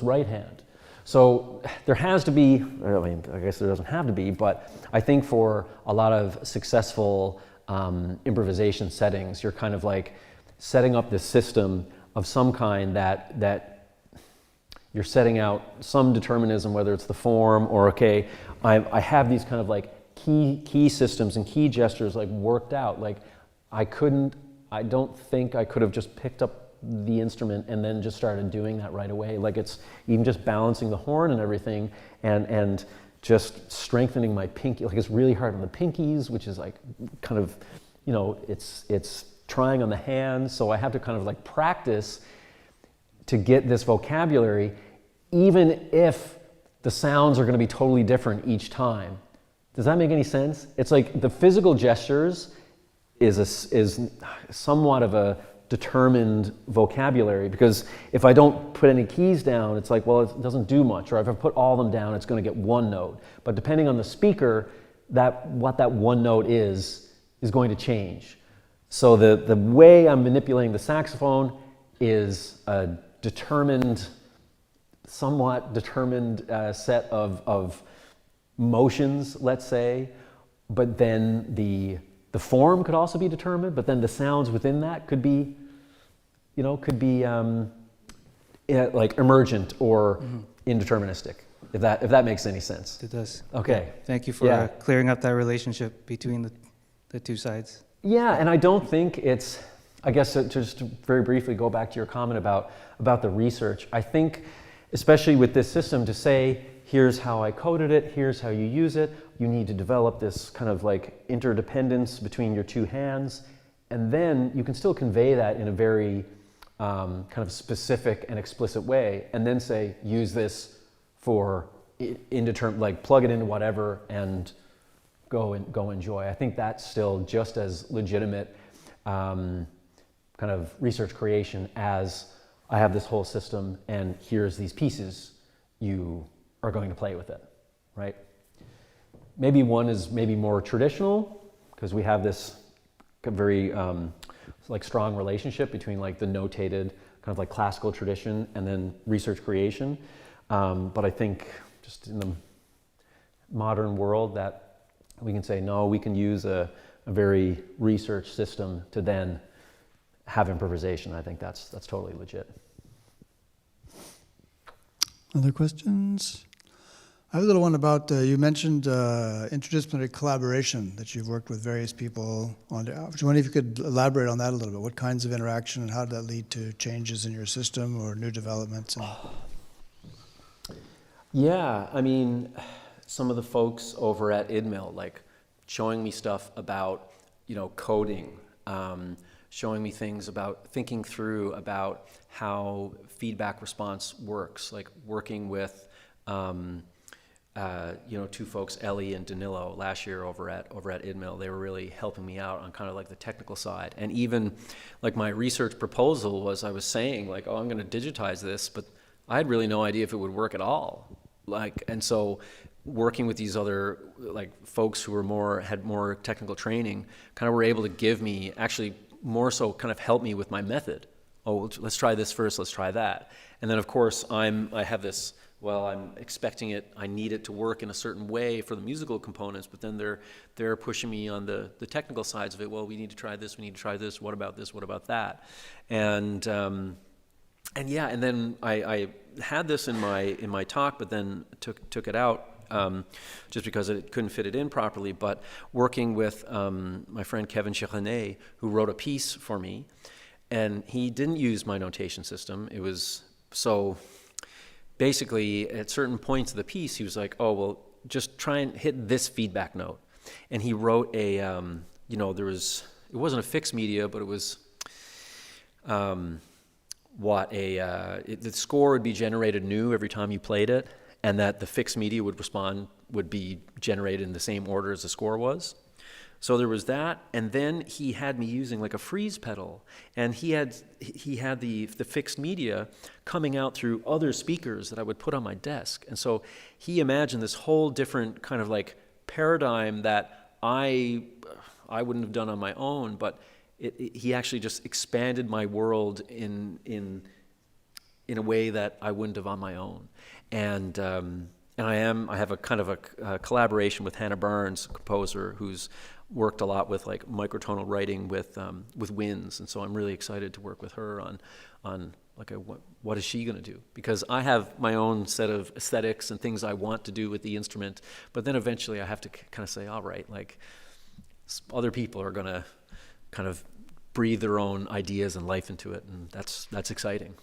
right hand. So there has to be, I mean, I guess there doesn't have to be, but I think for a lot of successful improvisation settings, you're kind of like setting up this system of some kind that you're setting out some determinism, whether it's the form or, okay, I have these kind of like key systems and key gestures like worked out. Like I don't think I could have just picked up the instrument and then just started doing that right away. Like it's even just balancing the horn and everything and just strengthening my pinky. Like it's really hard on the pinkies, which is like kind of, it's trying on the hands. So I have to kind of like practice to get this vocabulary, even if the sounds are going to be totally different each time. Does that make any sense? It's like the physical gestures is somewhat of a determined vocabulary, because if I don't put any keys down, it's like, well, it doesn't do much. Or if I put all of them down, it's going to get one note. But depending on the speaker, what that one note is going to change. So the way I'm manipulating the saxophone is a somewhat determined set of motions, let's say, but then the form could also be determined, but then the sounds within that could be like emergent or indeterministic, if that makes any sense. It does. Okay. Thank you for clearing up that relationship between the two sides. Yeah, and I don't think it's, I guess to just very briefly go back to your comment about the research, I think especially with this system to say, here's how I coded it, here's how you use it, you need to develop this kind of like interdependence between your two hands, and then you can still convey that in a very kind of specific and explicit way, and then say, use this for indeterminate, like plug it into whatever and go enjoy. I think that's still just as legitimate kind of research creation as I have this whole system and here's these pieces, you are going to play with it, right? Maybe one is maybe more traditional because we have this very like strong relationship between like the notated kind of like classical tradition and then research creation. But I think just in the modern world that we can say, no, we can use a very research system to then have improvisation. I think that's totally legit. Other questions? I have a little one about, you mentioned interdisciplinary collaboration, that you've worked with various people on. I was wondering if you could elaborate on that a little bit. What kinds of interaction and how did that lead to changes in your system or new developments? Yeah, I mean, some of the folks over at IDMIL, like showing me stuff about, coding, showing me things about thinking through about how feedback response works, like working with, two folks, Ellie and Danilo, last year over at IDMIL. They were really helping me out on kind of like the technical side. And even like my research proposal was, I was saying like, oh, I'm going to digitize this, but I had really no idea if it would work at all. And so working with these other like folks who had more technical training, kind of were able to give me, actually more so kind of help me with my method. Oh, let's try this first, let's try that. And then of course I'm expecting it, I need it to work in a certain way for the musical components, but then they're pushing me on the technical sides of it. Well, we need to try this, what about this, what about that? And then I had this in my talk, but then took it out just because it couldn't fit it in properly. But working with my friend Kevin Chirenet, who wrote a piece for me, and he didn't use my notation system. It was so basically at certain points of the piece, he was like, "Oh well, just try and hit this feedback note," and he wrote it wasn't a fixed media, but it was. The score would be generated new every time you played it, and that the fixed media would be generated in the same order as the score was. So there was that, and then he had me using like a freeze pedal, and he had the fixed media coming out through other speakers that I would put on my desk. And so he imagined this whole different kind of like paradigm that I wouldn't have done on my own, but he actually just expanded my world in a way that I wouldn't have on my own. And I have a kind of a collaboration with Hannah Barnes, a composer who's worked a lot with like microtonal writing with winds, and so I'm really excited to work with her on like what is she going to do? Because I have my own set of aesthetics and things I want to do with the instrument, but then eventually I have to kind of say, all right, like other people are going to kind of breathe their own ideas and life into it, and that's exciting.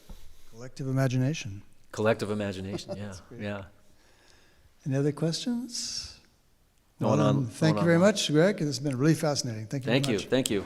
Collective imagination. Collective imagination, yeah, yeah. Any other questions? Thank you very much, Greg. This has been really fascinating. Thank you very much. Thank you.